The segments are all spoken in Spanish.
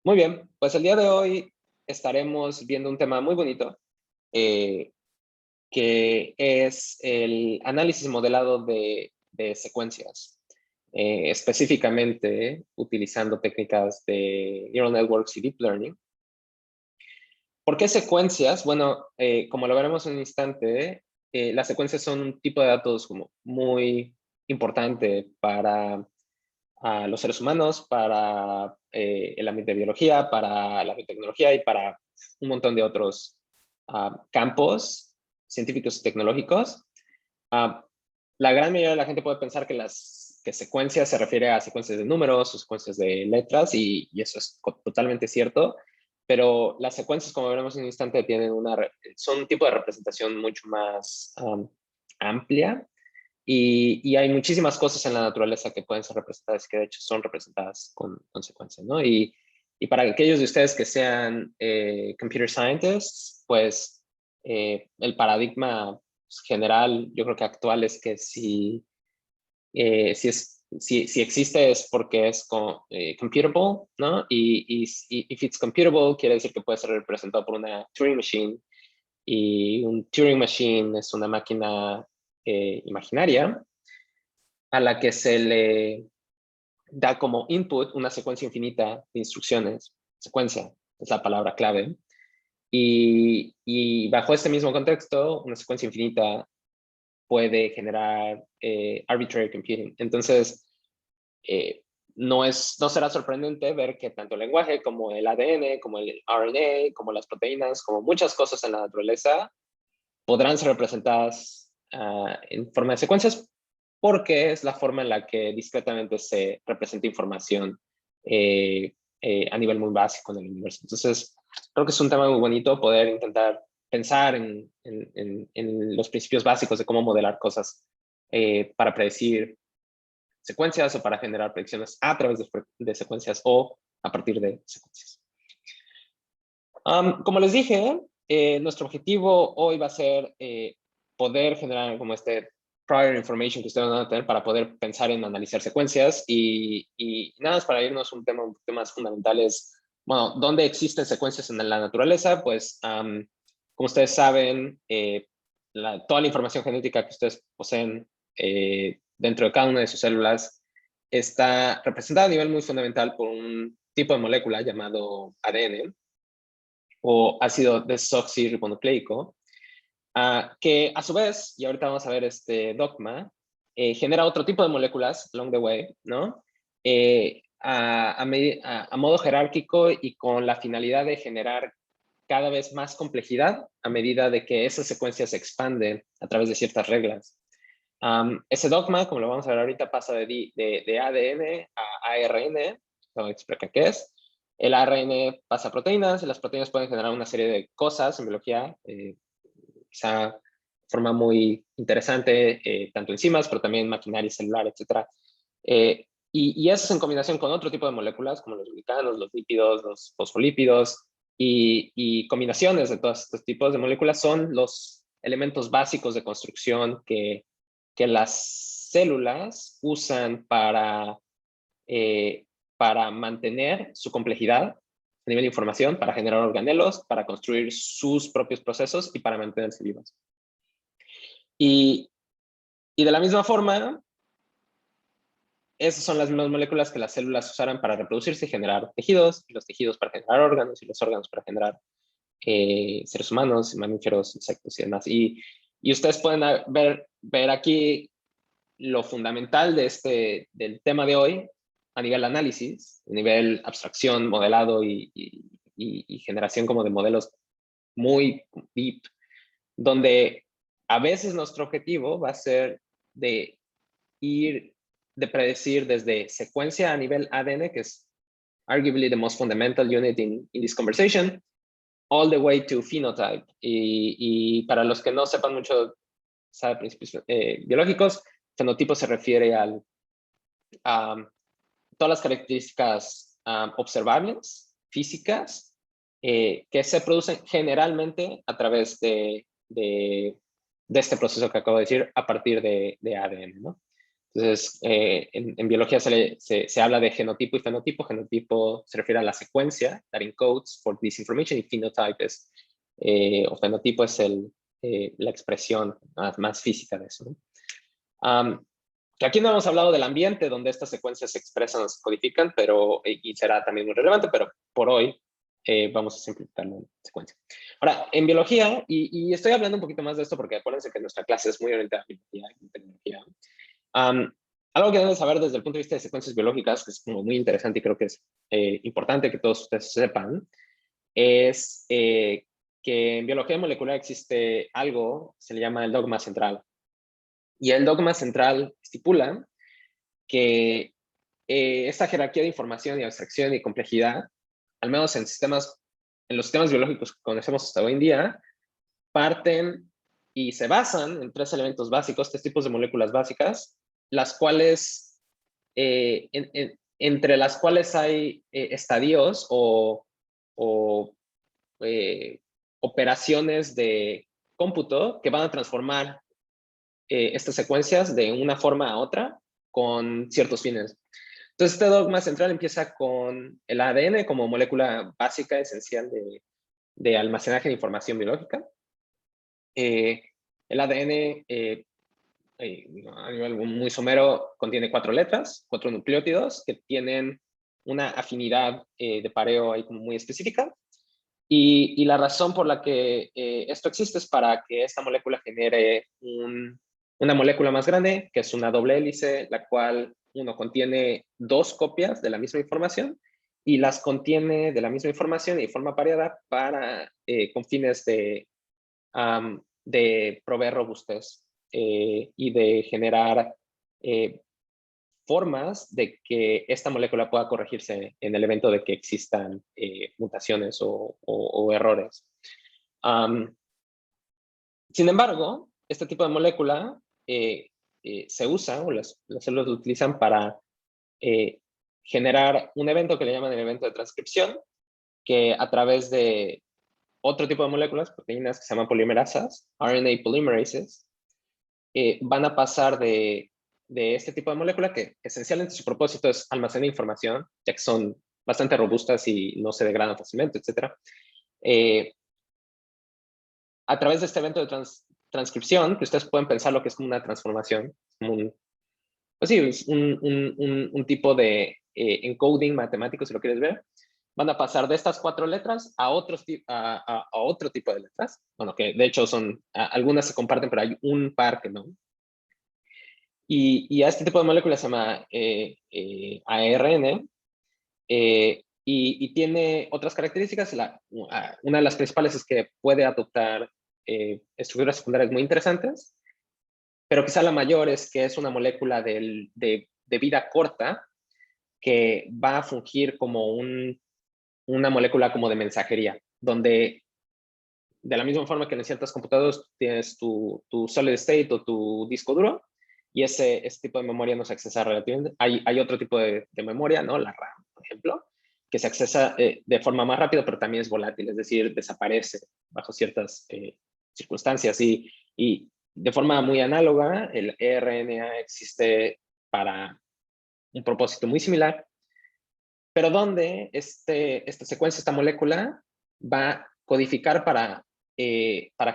Muy bien, pues el día de hoy estaremos viendo un tema muy bonito, eh, que es el análisis modelado de secuencias, específicamente utilizando técnicas de Neural Networks y Deep Learning. ¿Por qué secuencias? Bueno, como lo veremos en un instante, las secuencias son un tipo de datos como muy importante para los seres humanos, para el ámbito de biología, para la biotecnología y para un montón de otros campos científicos y tecnológicos. Ah, la gran mayoría de la gente puede pensar que que secuencias se refiere a secuencias de números o secuencias de letras y eso es totalmente cierto, pero las secuencias, como veremos en un instante, son un tipo de representación mucho más amplia y hay muchísimas cosas en la naturaleza que pueden ser representadas, que de hecho son representadas con secuencias, ¿no? Y para aquellos de ustedes que sean computer scientists, pues el paradigma general, yo creo que actual, es que si existe es porque es computable, ¿no? Y if it's computable, quiere decir que puede ser representado por una Turing Machine, y un Turing Machine es una máquina imaginaria a la que se le da como input una secuencia infinita de instrucciones. Secuencia es la palabra clave. Y bajo este mismo contexto, una secuencia infinita puede generar arbitrary computing. Entonces, eh, no será sorprendente ver que tanto el lenguaje como el ADN, como el RNA, como las proteínas, como muchas cosas en la naturaleza, podrán ser representadas en forma de secuencias porque es la forma en la que discretamente se representa información a nivel muy básico en el universo. Entonces, creo que es un tema muy bonito poder intentar pensar en los principios básicos de cómo modelar cosas para predecir secuencias o para generar predicciones a través de secuencias o a partir de secuencias. Como les dije, nuestro objetivo hoy va a ser poder generar como este prior information que ustedes van a tener para poder pensar en analizar secuencias y nada más para irnos a un tema un poquito más fundamental es, bueno, ¿dónde existen secuencias en la naturaleza? Pues, como ustedes saben, toda la información genética que ustedes poseen dentro de cada una de sus células está representada a nivel muy fundamental por un tipo de molécula llamado ADN, o ácido desoxirribonucleico, que a su vez, y ahorita vamos a ver este dogma, genera otro tipo de moléculas along the way, ¿no? A modo jerárquico y con la finalidad de generar cada vez más complejidad a medida de que esa secuencia se expande a través de ciertas reglas. Ese dogma, como lo vamos a ver ahorita, pasa de ADN a ARN, te voy a explicar qué es. El ARN pasa a proteínas y las proteínas pueden generar una serie de cosas en biología, quizá de forma muy interesante, tanto enzimas, pero también maquinaria celular, etc. Y eso es en combinación con otro tipo de moléculas, como los glicanos, los lípidos, los fosfolípidos, y combinaciones de todos estos tipos de moléculas son los elementos básicos de construcción que las células usan para mantener su complejidad a nivel de información, para generar organelos, para construir sus propios procesos y para mantenerse vivas. Y de la misma forma, esas son las mismas moléculas que las células usarán para reproducirse y generar tejidos, y los tejidos para generar órganos, y los órganos para generar seres humanos, mamíferos, insectos y demás. Y ustedes pueden ver aquí lo fundamental del tema de hoy a nivel análisis, a nivel abstracción, modelado y generación como de modelos muy deep, donde a veces nuestro objetivo va a ser de predecir desde secuencia a nivel ADN, que es arguably the most fundamental unit in this conversation, all the way to phenotype. Y para los que no sepan mucho, sabe, principios biológicos, fenotipo se refiere a todas las características observables, físicas, que se producen generalmente a través de este proceso que acabo de decir, a partir de ADN, ¿no? Entonces, en biología se habla de genotipo y fenotipo. Genotipo se refiere a la secuencia that encodes for this information, y phenotype es, o fenotipo es la expresión más física de eso, ¿no? Que aquí no hemos hablado del ambiente donde estas secuencias se expresan o se codifican, pero, y será también muy relevante, pero por hoy vamos a simplificar la secuencia. Ahora, en biología, y estoy hablando un poquito más de esto porque acuérdense que nuestra clase es muy orientada a biología y tecnología. Algo que deben saber desde el punto de vista de secuencias biológicas, que es como muy interesante y creo que es importante que todos ustedes sepan, es que en biología molecular existe algo, se le llama el dogma central. Y el dogma central estipula que esta jerarquía de información y abstracción y complejidad, al menos en los sistemas biológicos que conocemos hasta hoy en día, parten y se basan en tres elementos básicos, tres tipos de moléculas básicas, las cuales, entre las cuales hay estadios o operaciones de cómputo que van a transformar estas secuencias de una forma a otra con ciertos fines. Entonces, este dogma central empieza con el ADN como molécula básica, esencial de almacenaje de información biológica. El ADN, a nivel muy somero, contiene 4 letras, 4 nucleótidos que tienen una afinidad de pareo ahí como muy específica. Y la razón por la que esto existe es para que esta molécula genere una molécula más grande, que es una doble hélice, la cual uno contiene 2 copias de la misma información y las contiene de la misma información y de forma pareada con fines de proveer robustez y de generar formas de que esta molécula pueda corregirse en el evento de que existan mutaciones o errores. Sin embargo, este tipo de molécula se usa, o las células lo utilizan para generar un evento que le llaman el evento de transcripción, que a través de otro tipo de moléculas, proteínas que se llaman polimerasas, RNA polymerases, van a pasar de este tipo de molécula que esencialmente su propósito es almacenar información, ya que son bastante robustas y no se degradan fácilmente, etc. A través de este evento de transcripción, que ustedes pueden pensar lo que es como una transformación, como pues sí, un tipo de encoding matemático, si lo quieres ver, van a pasar de estas 4 letras a otro tipo de letras. Bueno, que de hecho algunas se comparten, pero hay un par que no. Y a este tipo de moléculas se llama ARN, y tiene otras características. Una de las principales es que puede adoptar estructuras secundarias muy interesantes, pero quizá la mayor es que es una molécula de vida corta que va a fungir como una molécula como de mensajería, donde de la misma forma que en ciertas computadoras tienes tu solid state o tu disco duro, y ese tipo de memoria no se accesa relativamente. Hay otro tipo de memoria, ¿no? La RAM, por ejemplo, que se accesa de forma más rápida, pero también es volátil, es decir, desaparece bajo ciertas circunstancias. Y de forma muy análoga, el RNA existe para un propósito muy similar, pero donde esta secuencia, esta molécula, va a codificar para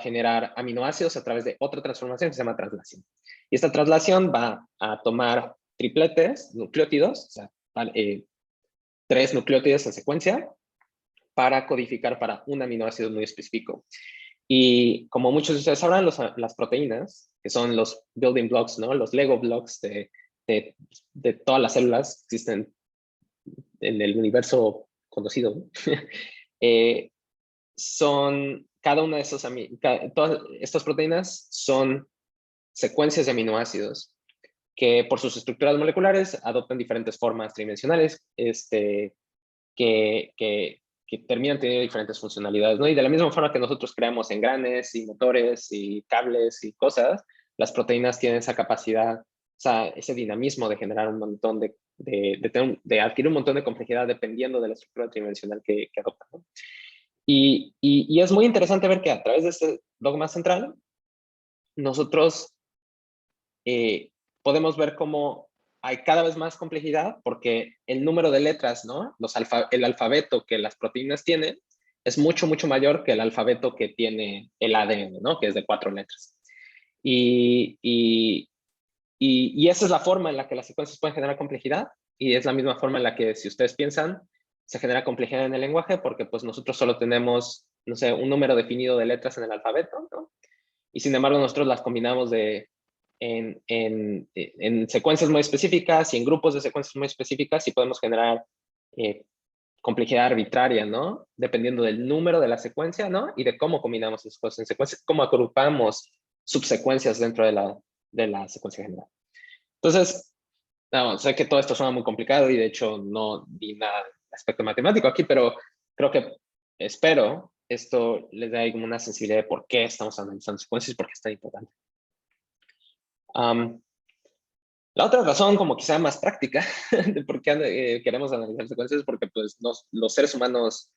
generar aminoácidos a través de otra transformación que se llama translación. Y esta translación va a tomar tripletes, nucleótidos, o sea, 3 nucleótidos en secuencia, para codificar para un aminoácido muy específico. Y como muchos de ustedes sabrán, las proteínas, que son los building blocks, ¿no? Los Lego blocks de todas las células que existen en el universo conocido, ¿no? Cada una de todas estas proteínas son secuencias de aminoácidos que por sus estructuras moleculares adoptan diferentes formas tridimensionales que terminan teniendo diferentes funcionalidades, ¿no? Y de la misma forma que nosotros creamos engranes y motores y cables y cosas, las proteínas tienen esa capacidad, ese dinamismo de generar un montón de adquirir un montón de complejidad dependiendo de la estructura tridimensional que adoptan, ¿no? Y es muy interesante ver que a través de este dogma central, nosotros podemos ver cómo hay cada vez más complejidad porque el número de letras, ¿no? El alfabeto que las proteínas tienen es mucho, mucho mayor que el alfabeto que tiene el ADN, ¿no? Que es de 4 letras. Y, y, y esa es la forma en la que las secuencias pueden generar complejidad y es la misma forma en la que, si ustedes piensan, se genera complejidad en el lenguaje porque pues nosotros solo tenemos, no sé, un número definido de letras en el alfabeto, ¿no? Y sin embargo nosotros las combinamos en secuencias muy específicas y en grupos de secuencias muy específicas y podemos generar complejidad arbitraria, ¿no? Dependiendo del número de la secuencia, ¿no? Y de cómo combinamos esas cosas en secuencias, cómo agrupamos subsecuencias dentro de la secuencia general. Entonces, no, sé que todo esto suena muy complicado y de hecho no di nada de aspecto matemático aquí, pero creo que espero esto les dé como una sensibilidad de por qué estamos analizando secuencias y por qué es tan importante. La otra razón, como quizá más práctica, de por qué queremos analizar secuencias es porque pues, los seres humanos,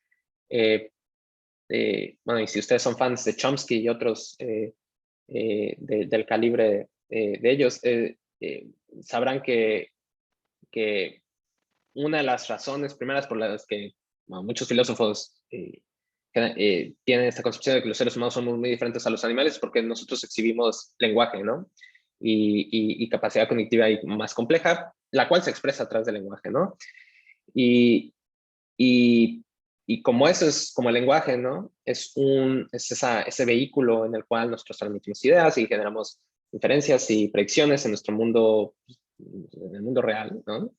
bueno, y si ustedes son fans de Chomsky y otros del calibre de ellos, sabrán que una de las razones primeras por las que bueno, muchos filósofos tienen esta concepción de que los seres humanos somos muy diferentes a los animales es porque nosotros exhibimos lenguaje, ¿no? Y capacidad cognitiva más compleja, la cual se expresa a través del lenguaje, ¿no? Y, y, y como eso es como el lenguaje, ¿no? Es ese vehículo en el cual nosotros transmitimos ideas y generamos inferencias y predicciones en nuestro mundo, en el mundo real, ¿no?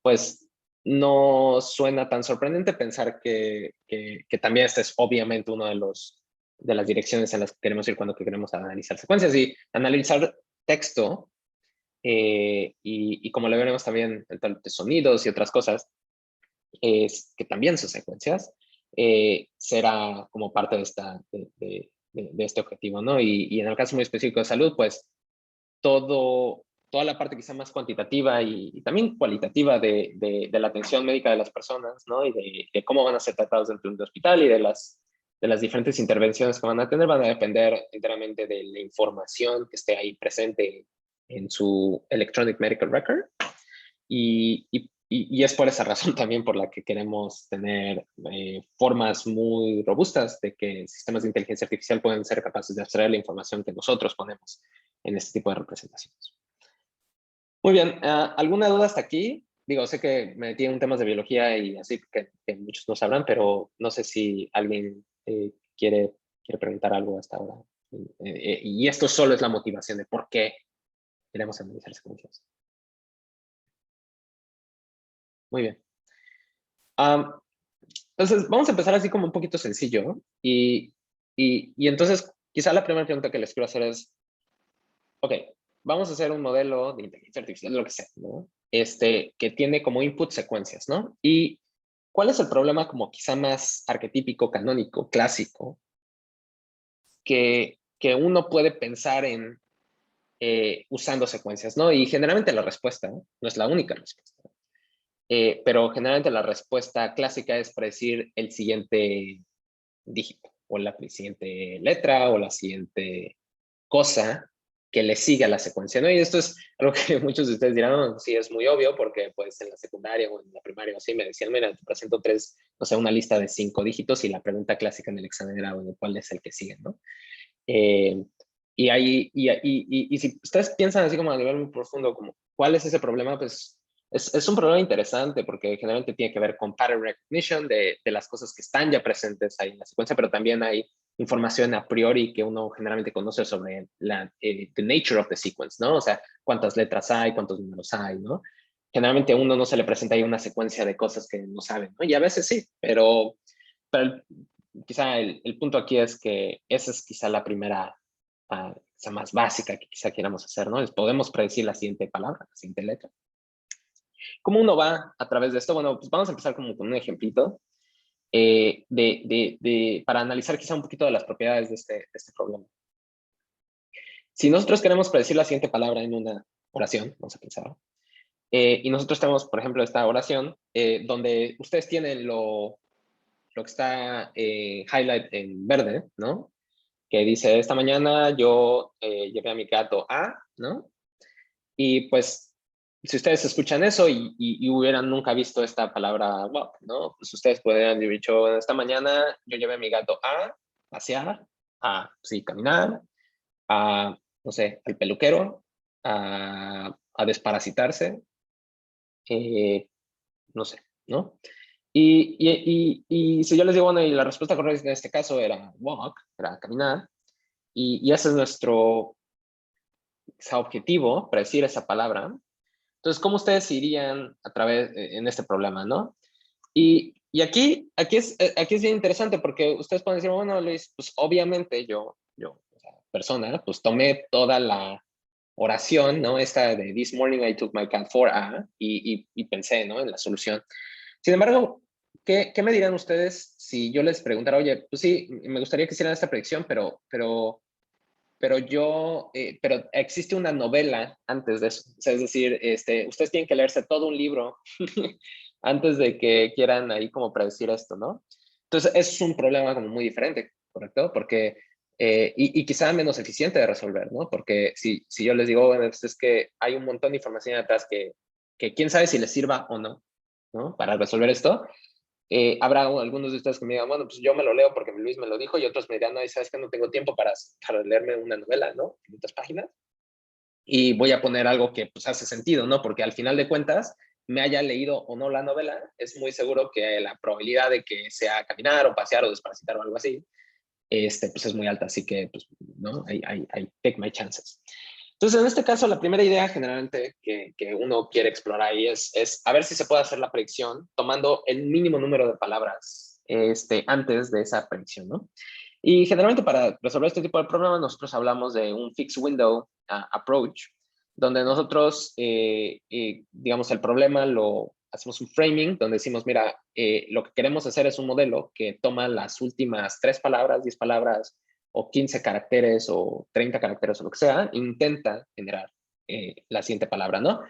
Pues no suena tan sorprendente pensar que también esta es obviamente uno de las direcciones en las que queremos ir cuando queremos analizar secuencias y analizar texto y como lo veremos también de sonidos y otras cosas, que también son secuencias, será como parte de este objetivo, ¿no? Y en el caso muy específico de salud, pues toda la parte quizá más cuantitativa y también cualitativa de la atención médica de las personas, ¿no? Y de cómo van a ser tratados dentro de un hospital y de las diferentes intervenciones que van a tener, van a depender enteramente de la información que esté ahí presente en su Electronic Medical Record. Y es por esa razón también por la que queremos tener formas muy robustas de que sistemas de inteligencia artificial pueden ser capaces de abstraer la información que nosotros ponemos en este tipo de representaciones. Muy bien, ¿alguna duda hasta aquí? Digo, sé que me metí en temas de biología y así que muchos no sabrán, pero no sé si alguien quiere preguntar algo hasta ahora. Y esto solo es la motivación de por qué queremos analizar secuencias. Muy bien. Entonces, vamos a empezar así como un poquito sencillo, ¿no? Y entonces, quizá la primera pregunta que les quiero hacer es, ok, vamos a hacer un modelo de inteligencia artificial, lo que sea, ¿no? Que tiene como input secuencias, ¿no? Y ¿cuál es el problema como quizá más arquetípico, canónico, clásico, que uno puede pensar en usando secuencias, ¿no? Y generalmente la respuesta no es la única respuesta. Pero generalmente la respuesta clásica es predecir el siguiente dígito, o la siguiente letra, o la siguiente cosa que le siga a la secuencia, ¿no? Y esto es algo que muchos de ustedes dirán, no, sí, es muy obvio, porque pues en la secundaria o en la primaria o así me decían, mira, te presento tres, o sea, una lista de 5 dígitos y la pregunta clásica en el examen era, bueno, ¿cuál es el que sigue, no? Eh, y si ustedes piensan así como a nivel muy profundo, como, ¿cuál es ese problema? Pues es un problema interesante porque generalmente tiene que ver con pattern recognition de las cosas que están ya presentes ahí en la secuencia, pero también hay información a priori que uno generalmente conoce sobre the nature of the sequence, ¿no? O sea, cuántas letras hay, cuántos números hay, ¿no? Generalmente a uno no se le presenta ahí una secuencia de cosas que no saben, ¿no? Y a veces sí, pero quizá el punto aquí es que esa es quizá la primera, quizá más básica que quizá queramos hacer, ¿no? Es podemos predecir la siguiente palabra, la siguiente letra. ¿Cómo uno va a través de esto? Bueno, pues vamos a empezar como con un ejemplito para analizar quizá un poquito de las propiedades de este problema. Si nosotros queremos predecir la siguiente palabra en una oración, vamos a pensar, y nosotros tenemos, por ejemplo, esta oración donde ustedes tienen lo que está highlight en verde, ¿no? Que dice, esta mañana yo llevé a mi gato a, ¿no? Y pues, si ustedes escuchan eso y hubieran nunca visto esta palabra walk, ¿no? Pues ustedes podrían haber dicho, "Bueno, esta mañana yo llevé a mi gato a pasear, a, sí, caminar, a, no sé, al peluquero, a desparasitarse, no sé, ¿no? Y si yo les digo, bueno, y la respuesta correcta en este caso era walk, era caminar, y ese es nuestro objetivo, predecir esa palabra. Entonces, ¿cómo ustedes irían a través en este problema, no? Y aquí es bien interesante porque ustedes pueden decir, bueno, Luis, pues obviamente o sea, persona, pues tomé toda la oración, ¿no? Esta de This morning I took my cat for a, y pensé, ¿no? En la solución. Sin embargo, ¿qué me dirán ustedes si yo les preguntara, oye, pues sí, me gustaría que hicieran esta predicción, pero existe una novela antes de eso. O sea, es decir, ustedes tienen que leerse todo un libro antes de que quieran ahí como predecir esto, ¿no? Entonces, es un problema como muy diferente, ¿correcto? Porque, y quizá menos eficiente de resolver, ¿no? Porque si yo les digo, bueno, pues es que hay un montón de información atrás que quién sabe si les sirva o no, ¿no? Para resolver esto, habrá algunos de ustedes que me digan, bueno, pues yo me lo leo porque Luis me lo dijo, y otros me dirán, no, sabes que no tengo tiempo para leerme una novela, ¿no? 500 páginas. Y voy a poner algo que pues hace sentido, ¿no? Porque al final de cuentas, me haya leído o no la novela, es muy seguro que la probabilidad de que sea caminar o pasear o desparasitar o algo así, pues es muy alta. Así que, pues, ¿no? I take my chances. Entonces, en este caso, la primera idea generalmente que uno quiere explorar ahí es a ver si se puede hacer la predicción tomando el mínimo número de palabras antes de esa predicción, ¿no? Y generalmente para resolver este tipo de problemas nosotros hablamos de un fixed window approach, donde nosotros, digamos, el problema lo hacemos un framing, donde decimos, mira, lo que queremos hacer es un modelo que toma las últimas 3 palabras, 10 palabras, o 15 caracteres, o 30 caracteres, o lo que sea, intenta generar la siguiente palabra, ¿no?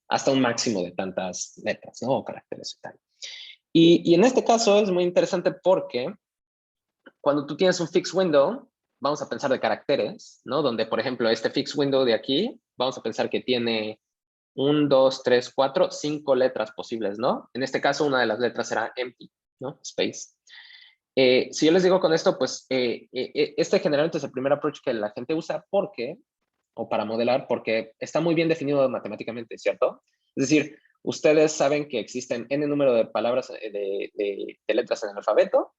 Hasta un máximo de tantas letras, ¿no? O caracteres y tal. Y en este caso es muy interesante porque cuando tú tienes un fixed window, vamos a pensar de caracteres, ¿no? Donde, por ejemplo, este fixed window de aquí, vamos a pensar que tiene 1, 2, 3, 4, 5 letras posibles, ¿no? En este caso, una de las letras será empty, ¿no? Space. Si yo les digo con esto, pues este generalmente es el primer approach que la gente usa porque, o para modelar, porque está muy bien definido matemáticamente, ¿cierto? Es decir, ustedes saben que existen n número de palabras, de letras en el alfabeto,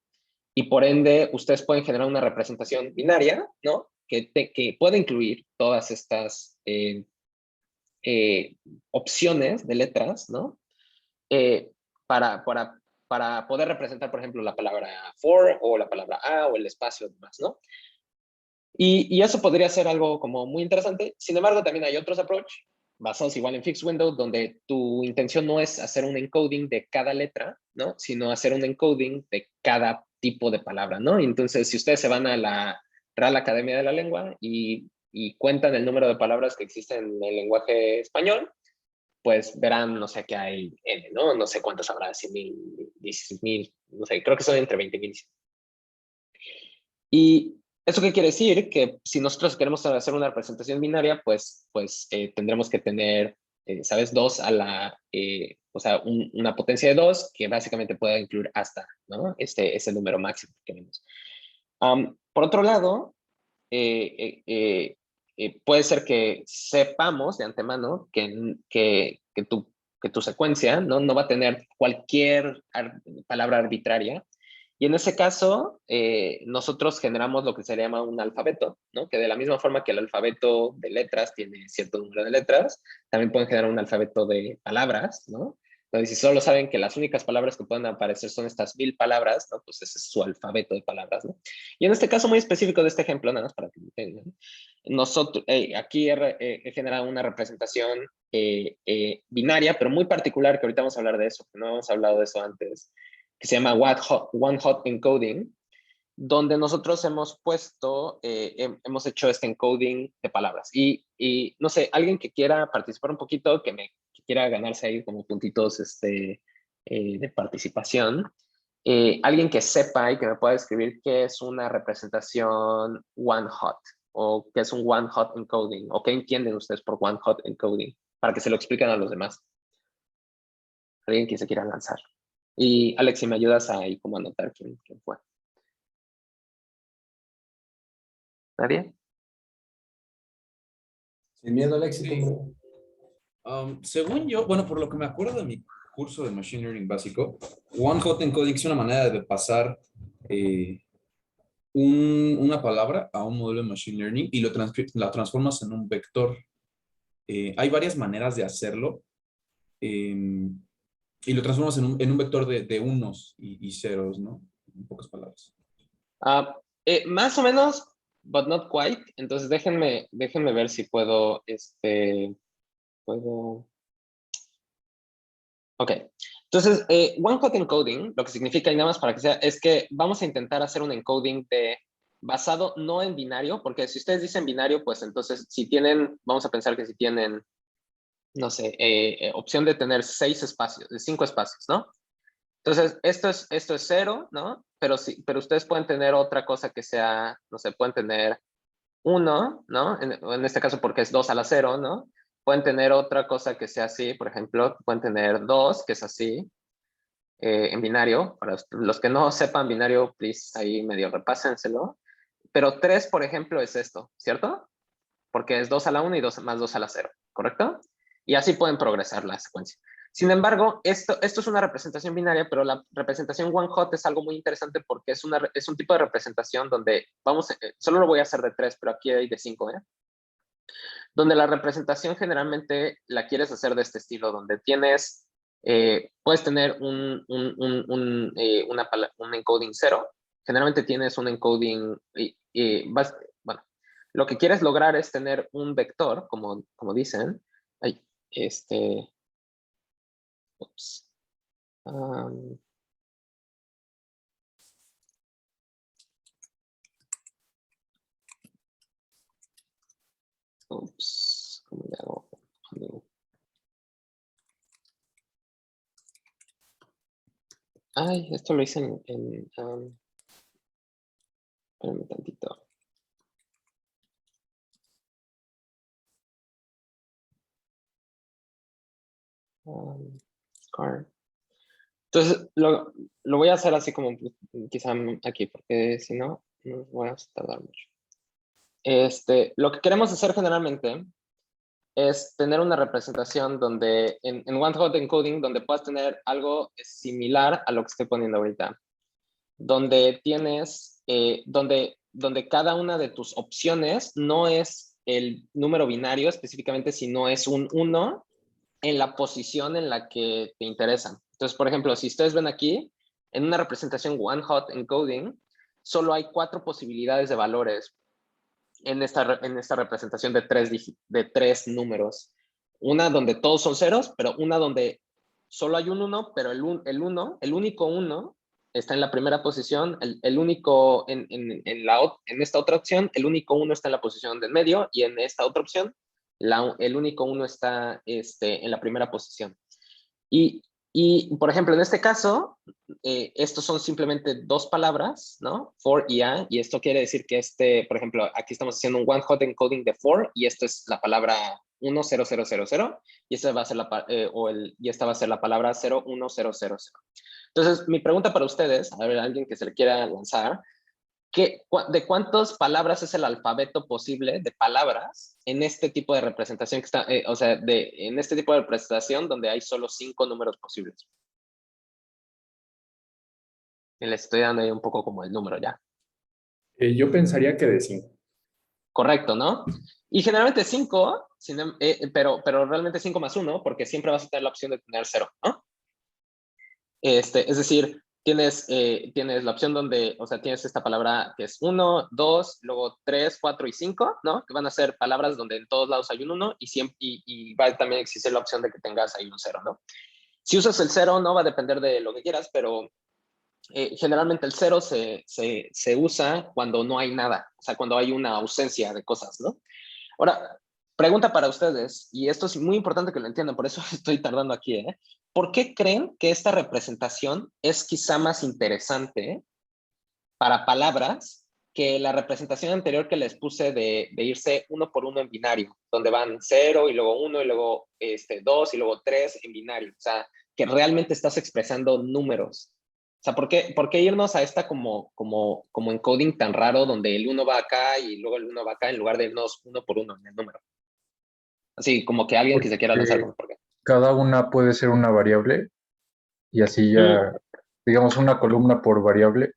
y por ende ustedes pueden generar una representación binaria, ¿no? Que puede incluir todas estas opciones de letras, ¿no? Eh, para, para, para poder representar, por ejemplo, la palabra for o la palabra a o el espacio demás, ¿no? Y eso podría ser algo como muy interesante. Sin embargo, también hay otros approach basados igual en fixed window, donde tu intención no es hacer un encoding de cada letra, ¿no? Sino hacer un encoding de cada tipo de palabra, ¿no? Entonces, si ustedes se van a la Real Academia de la Lengua y cuentan el número de palabras que existen en el lenguaje español, pues verán, no sé, qué hay N, ¿no? No sé cuántos habrá, 100,000, 16,000, no sé, creo que son entre 20,000. ¿Y eso qué quiere decir? Que si nosotros queremos hacer una representación binaria, pues tendremos que tener, ¿sabes? 2 a la, o sea, una potencia de 2 que básicamente pueda incluir hasta, ¿no? Ese número máximo que queremos. Por otro lado, puede ser que sepamos de antemano que tu secuencia no va a tener cualquier palabra arbitraria. Y en ese caso, nosotros generamos lo que se llama un alfabeto, ¿no? Que de la misma forma que el alfabeto de letras tiene cierto número de letras, también pueden generar un alfabeto de palabras, ¿no? Entonces, si solo saben que las únicas palabras que pueden aparecer son estas 1000 palabras, ¿no? Pues ese es su alfabeto de palabras, ¿no? Y en este caso muy específico de este ejemplo, nada más para que lo tengan, nosotros, aquí he generado una representación binaria, pero muy particular, que ahorita vamos a hablar de eso, que no hemos hablado de eso antes, que se llama One Hot Encoding, donde nosotros hemos puesto, hemos hecho este encoding de palabras. Y no sé, alguien que quiera participar un poquito, que quiera ganarse ahí como puntitos de participación, alguien que sepa y que me pueda describir qué es una representación one hot o qué es un one-hot encoding, o qué entienden ustedes por one-hot encoding, para que se lo expliquen a los demás. Alguien que se quiera lanzar. Y Alex, si me ayudas ahí como anotar quién fue. ¿Nadie? Sin miedo al éxito, Sí. hombre. Según yo, bueno, por lo que me acuerdo de mi curso de Machine Learning básico, One Hot Encoding es una manera de pasar una palabra a un modelo de Machine Learning y la transformas en un vector. Hay varias maneras de hacerlo y lo transformas en un vector de unos y ceros, ¿no? En pocas palabras. Más o menos, but not quite. Entonces déjenme ver si puedo, Ok. Entonces, one-hot encoding, lo que significa, y nada más para que sea, es que vamos a intentar hacer un encoding basado no en binario, porque si ustedes dicen binario, pues entonces si tienen, vamos a pensar que si tienen, no sé, opción de tener 6 espacios, 5 espacios, ¿no? Entonces, esto es 0, ¿no? Pero ustedes pueden tener otra cosa que sea, no sé, pueden tener 1, ¿no? En este caso porque es 2 a la 0, ¿no? Pueden tener otra cosa que sea así, por ejemplo, pueden tener 2, que es así, en binario. Para los que no sepan binario, please, ahí medio repásenselo. Pero 3, por ejemplo, es esto, ¿cierto? Porque es 2 a la 1 y 2 más 2 a la 0, ¿correcto? Y así pueden progresar la secuencia. Sin embargo, esto es una representación binaria, pero la representación one-hot es algo muy interesante porque es un tipo de representación donde, solo lo voy a hacer de 3, pero aquí hay de 5, ¿eh? Donde la representación generalmente la quieres hacer de este estilo, donde puedes tener un encoding 0, generalmente tienes un encoding, bueno, lo que quieres lograr es tener un vector, como dicen, ay, ups, ¿cómo le hago? Ay, esto lo hice espérame tantito. Scar. Entonces, lo voy a hacer así como quizá aquí, porque si no, nos voy a tardar mucho. Lo que queremos hacer generalmente es tener una representación donde, en one-hot encoding, donde puedas tener algo similar a lo que estoy poniendo ahorita. Donde tienes, donde cada una de tus opciones no es el número binario específicamente, sino es un 1 en la posición en la que te interesan. Entonces, por ejemplo, si ustedes ven aquí, en una representación one-hot encoding, solo hay 4 posibilidades de valores en esta representación de tres números. Una donde todos son ceros, pero una donde solo hay un 1, pero el único 1 está en la primera posición, el único en esta otra opción, el único 1 está en la posición del medio, y en esta otra opción, el único 1 está en la primera posición. Y, por ejemplo, en este caso, estos son simplemente 2 palabras, ¿no? For y a, y esto quiere decir que por ejemplo, aquí estamos haciendo un one-hot encoding de for, y esto es la palabra 10000, y esta va a ser y esta va a ser la palabra 01000. Entonces, mi pregunta para ustedes, a ver, alguien que se le quiera lanzar, ¿de cuántas palabras es el alfabeto posible de palabras en este tipo de representación que está, o sea, en este tipo de representación donde hay solo 5 números posibles? Y les estoy dando ahí un poco como el número ya. Yo pensaría que de 5. Correcto, ¿no? Y generalmente 5, pero realmente 5 más 1, porque siempre vas a tener la opción de tener 0, ¿no? Es decir, tienes la opción donde, o sea, tienes esta palabra que es 1, 2, luego 3, 4 y 5, ¿no? Que van a ser palabras donde en todos lados hay un 1 y va a también existir la opción de que tengas ahí un 0, ¿no? Si usas el 0, no va a depender de lo que quieras, pero generalmente el 0 se usa cuando no hay nada, o sea, cuando hay una ausencia de cosas, ¿no? Ahora, pregunta para ustedes, y esto es muy importante que lo entiendan, por eso estoy tardando aquí, ¿eh? ¿Por qué creen que esta representación es quizá más interesante para palabras que la representación anterior que les puse de irse uno por uno en binario, donde van 0 y luego 1 y luego 2 y luego 3 en binario. O sea, que realmente estás expresando números. O sea, ¿por qué irnos a esta como encoding tan raro donde el 1 va acá y luego el 1 va acá en lugar de irnos uno por uno en el número? Así como que alguien que se quiera lanzar con por qué. Cada una puede ser una variable y así ya, digamos, una columna por variable.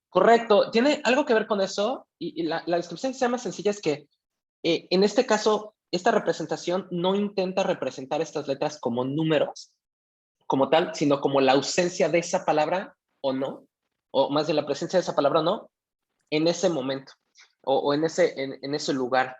Correcto. Tiene algo que ver con eso y la descripción que sea más sencilla es que en este caso, esta representación no intenta representar estas letras como números, como tal, sino como la ausencia de esa palabra o no, o más bien la presencia de esa palabra o no, en ese momento o en ese lugar.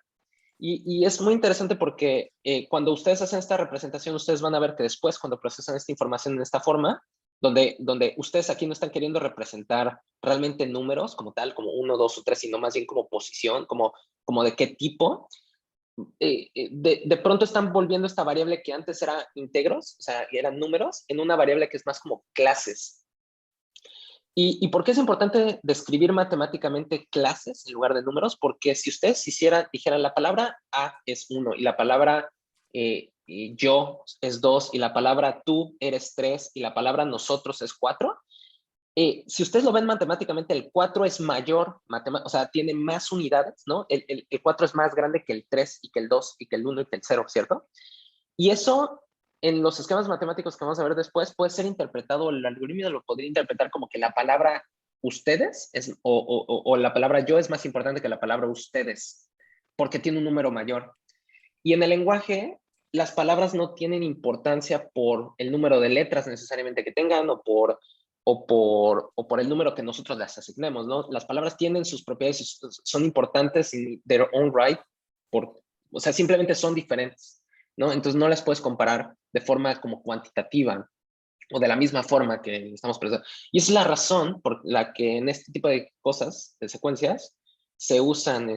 Y es muy interesante porque cuando ustedes hacen esta representación, ustedes van a ver que después, cuando procesan esta información en esta forma, donde ustedes aquí no están queriendo representar realmente números como tal, como 1, 2 o 3, sino más bien como posición, como de qué tipo, de pronto están volviendo esta variable que antes era íntegros, o sea, eran números, en una variable que es más como clases. ¿Y por qué es importante describir matemáticamente clases en lugar de números? Porque si ustedes dijeran la palabra A es 1 y la palabra yo es 2 y la palabra tú eres 3 y la palabra nosotros es 4, si ustedes lo ven matemáticamente, el 4 es mayor, o sea, tiene más unidades, ¿no? El 4 es más grande que el 3 y que el 2 y que el 1 y que el 0, ¿cierto? Y eso, en los esquemas matemáticos que vamos a ver después, puede ser interpretado, el algoritmo lo podría interpretar como que la palabra ustedes o la palabra yo es más importante que la palabra ustedes, porque tiene un número mayor. Y en el lenguaje, las palabras no tienen importancia por el número de letras necesariamente que tengan o por el número que nosotros las asignemos, ¿no? Las palabras tienen sus propiedades, son importantes in their own right, o sea, simplemente son diferentes, ¿no? Entonces no las puedes comparar de forma como cuantitativa o de la misma forma que estamos pensando. Y esa es la razón por la que en este tipo de cosas, de secuencias, se usan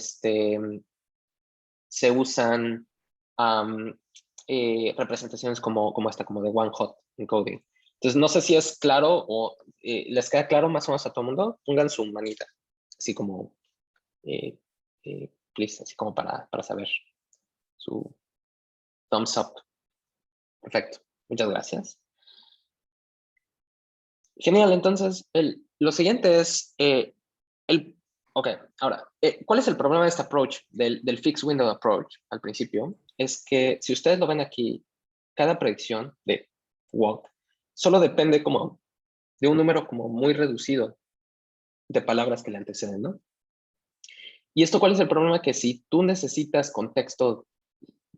representaciones como esta, como de one hot encoding. Entonces, no sé si es claro o les queda claro más o menos a todo el mundo. Pongan su manita, así como, please, así como para saber su thumbs up. Perfecto, muchas gracias. Genial, entonces, lo siguiente es, ok, ahora, ¿cuál es el problema de este approach, del fixed window approach al principio? Es que si ustedes lo ven aquí, cada predicción de what solo depende como de un número como muy reducido de palabras que le anteceden, ¿no? ¿Y esto cuál es el problema? Que si tú necesitas contexto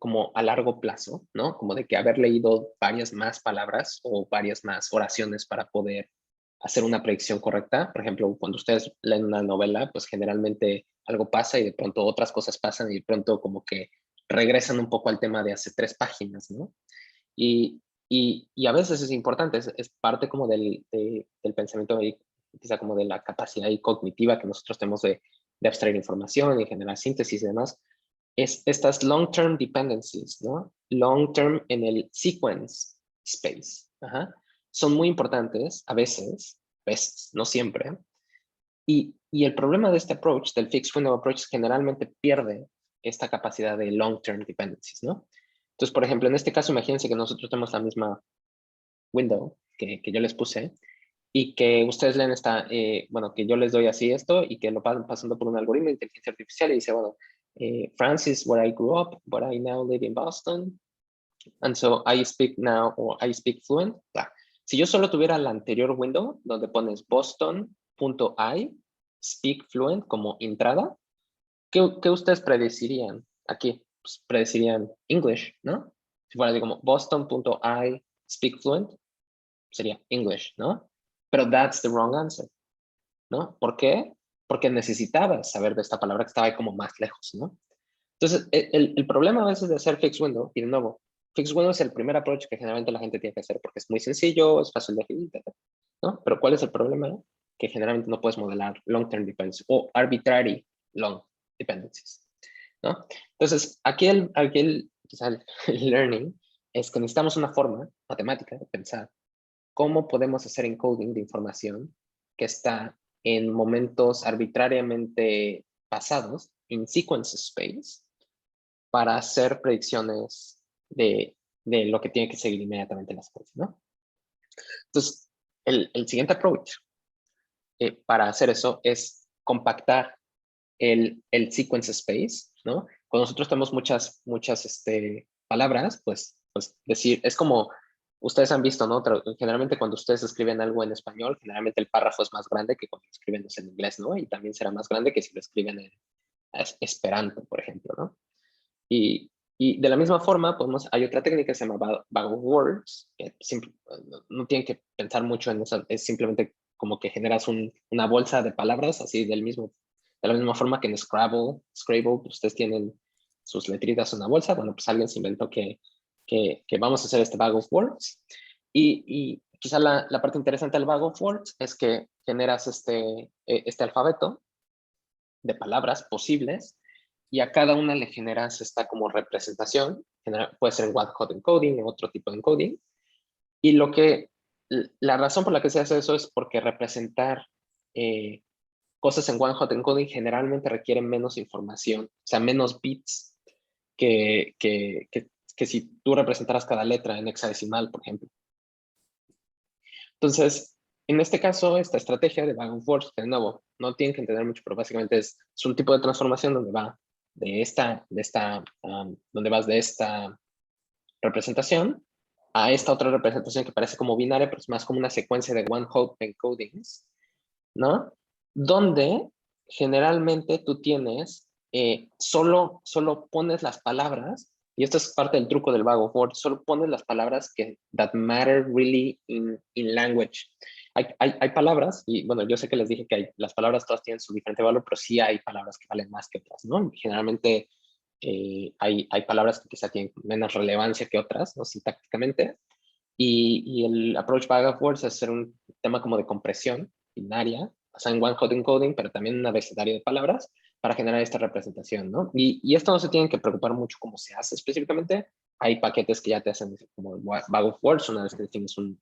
como a largo plazo, ¿no? Como de que haber leído varias más palabras o varias más oraciones para poder hacer una predicción correcta. Por ejemplo, cuando ustedes leen una novela, pues generalmente algo pasa y de pronto otras cosas pasan y de pronto como que regresan un poco al tema de hace 3 páginas, ¿no? Y a veces es importante, es parte como del pensamiento, quizá como de la capacidad cognitiva que nosotros tenemos de abstraer información y generar síntesis y demás, es estas long-term dependencies, ¿no? Long-term en el sequence space. Ajá. Son muy importantes a veces, no siempre. Y el problema de este approach, del fixed window approach, generalmente pierde esta capacidad de long-term dependencies, ¿no? Entonces, por ejemplo, en este caso, imagínense que nosotros tenemos la misma window que yo les puse y que ustedes leen esta, bueno, que yo les doy así esto y que lo van pasando por un algoritmo de inteligencia artificial y dice, bueno, France is where I grew up, but I now live in Boston, and so I speak now, or I speak fluent. Si yo solo tuviera la anterior window, donde pones boston.I, speak fluent como entrada, ¿qué ustedes predecirían aquí? Pues predecirían English, ¿no? Si fuera así como boston.I, speak fluent, sería English, ¿no? Pero that's the wrong answer, ¿no? ¿Por qué? Porque necesitaba saber de esta palabra que estaba ahí como más lejos, ¿no? Entonces, el problema a veces de hacer fixed window, y de nuevo, fixed window es el primer approach que generalmente la gente tiene que hacer porque es muy sencillo, es fácil de definir, ¿no? Pero ¿cuál es el problema? Que generalmente no puedes modelar long-term dependencies o arbitrary long dependencies, ¿no? Entonces, aquí quizá el learning es que necesitamos una forma matemática de pensar cómo podemos hacer encoding de información que está en momentos arbitrariamente pasados, in sequence space, para hacer predicciones de lo que tiene que seguir inmediatamente la secuencia, ¿no? Entonces, el siguiente approach para hacer eso es compactar el sequence space, ¿no? Cuando nosotros tenemos muchas palabras, pues decir, es como, ustedes han visto, ¿no? Generalmente cuando ustedes escriben algo en español, generalmente el párrafo es más grande que cuando lo escriben en inglés, ¿no? Y también será más grande que si lo escriben en Esperanto, por ejemplo, ¿no? Y de la misma forma, hay otra técnica que se llama bag of words, que no tienen que pensar mucho en eso, es simplemente como que generas una bolsa de palabras, así de la misma forma que en Scrabble, pues ustedes tienen sus letritas en una bolsa. Bueno, pues alguien se inventó que vamos a hacer este bag of words. Y quizá la parte interesante del bag of words es que generas este alfabeto de palabras posibles y a cada una le generas esta como representación. Puede ser en one-hot encoding o otro tipo de encoding. Y la razón por la que se hace eso es porque representar cosas en one-hot encoding generalmente requieren menos información, o sea, menos bits que si tú representaras cada letra en hexadecimal, por ejemplo. Entonces, en este caso, esta estrategia de bag of words, de nuevo, no tienen que entender mucho, pero básicamente es un tipo de transformación donde va donde vas de esta representación a esta otra representación que parece como binaria, pero es más como una secuencia de one-hot encodings, ¿no? Donde generalmente tú tienes, solo pones las palabras, y esto es parte del truco del bag of words, solo pones las palabras that matter really in language. Hay palabras, y bueno, yo sé que les dije que las palabras todas tienen su diferente valor, pero sí hay palabras que valen más que otras, ¿no? Generalmente hay palabras que quizá tienen menos relevancia que otras, ¿no? Sintácticamente, y el approach bag of words es hacer un tema como de compresión binaria, basada en one-hot encoding, pero también un abecedario de palabras para generar esta representación, ¿no? Y esto no se tienen que preocupar mucho cómo se hace específicamente. Hay paquetes que ya te hacen como bag of words una vez que tienes un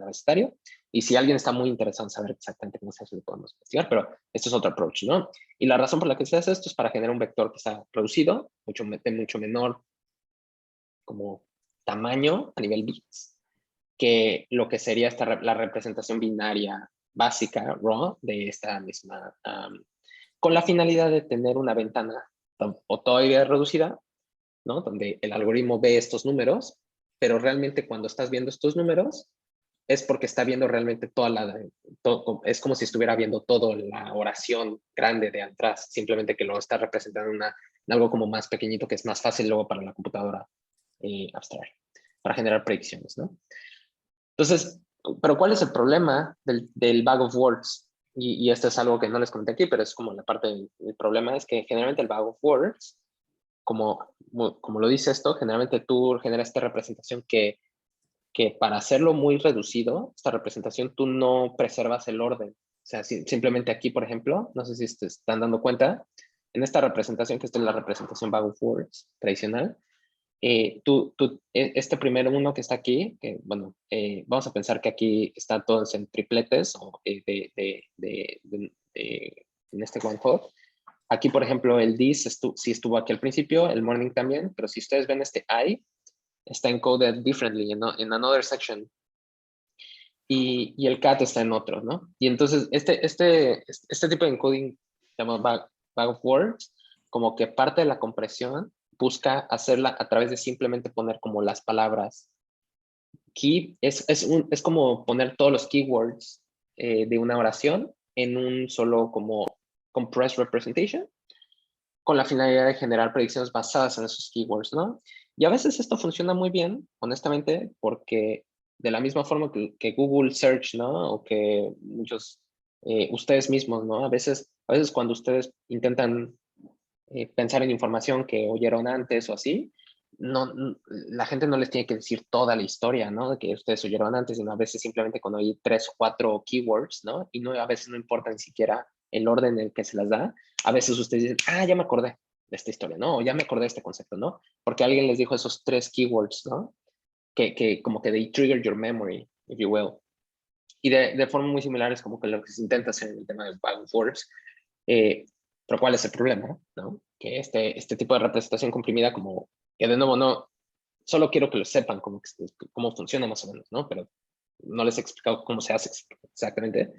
abecedario. Y si alguien está muy interesado en saber exactamente cómo se hace, lo podemos investigar, pero esto es otro approach, ¿no? Y la razón por la que se hace esto es para generar un vector que está reducido, de mucho menor como tamaño a nivel bits, que lo que sería la representación binaria básica, raw, de esta misma, con la finalidad de tener una ventana o todavía reducida, ¿no? Donde el algoritmo ve estos números, pero realmente cuando estás viendo estos números, es porque está viendo realmente es como si estuviera viendo toda la oración grande de atrás, simplemente que lo está representando en algo como más pequeñito, que es más fácil luego para la computadora abstraer, para generar predicciones, ¿no? Entonces, pero ¿cuál es el problema del bag of words? Y esto es algo que no les conté aquí, pero es como la parte del problema, es que generalmente el bag of words, como lo dice esto, generalmente tú generas esta representación que para hacerlo muy reducido, esta representación, tú no preservas el orden. O sea, simplemente aquí, por ejemplo, no sé si se están dando cuenta, en esta representación, que esta es la representación bag of words tradicional, este primer uno que está aquí, que bueno, vamos a pensar que aquí está todos en tripletes o en este one hot. Aquí, por ejemplo, el this sí estuvo aquí al principio, el morning también, pero si ustedes ven este I, está encoded differently in another section. Y el cat está en otro, ¿no? Y entonces este tipo de encoding, llamado bag of words, como que parte de la compresión busca hacerla a través de simplemente poner como las palabras key. Es como poner todos los keywords de una oración en un solo como compressed representation, con la finalidad de generar predicciones basadas en esos keywords, ¿no? Y a veces esto funciona muy bien, honestamente, porque de la misma forma que Google Search, ¿no? O que muchos, ustedes mismos, ¿no? A veces cuando ustedes intentan pensar en información que oyeron antes o así, la gente no les tiene que decir toda la historia, ¿no? Que ustedes oyeron antes, sino a veces simplemente con oír 3 o 4 keywords, ¿no? Y a veces no importa ni siquiera el orden en el que se las da. A veces ustedes dicen, ya me acordé de esta historia, ¿no? O ya me acordé de este concepto, ¿no? Porque alguien les dijo esos 3 keywords, ¿no? Que como que they trigger your memory, if you will. Y de forma muy similar es como que lo que se intenta hacer en el tema de bag of words. Pero ¿cuál es el problema? ¿No? Que este tipo de representación comprimida, como que de nuevo no, solo quiero que lo sepan cómo funciona más o menos, ¿no? Pero no les he explicado cómo se hace exactamente.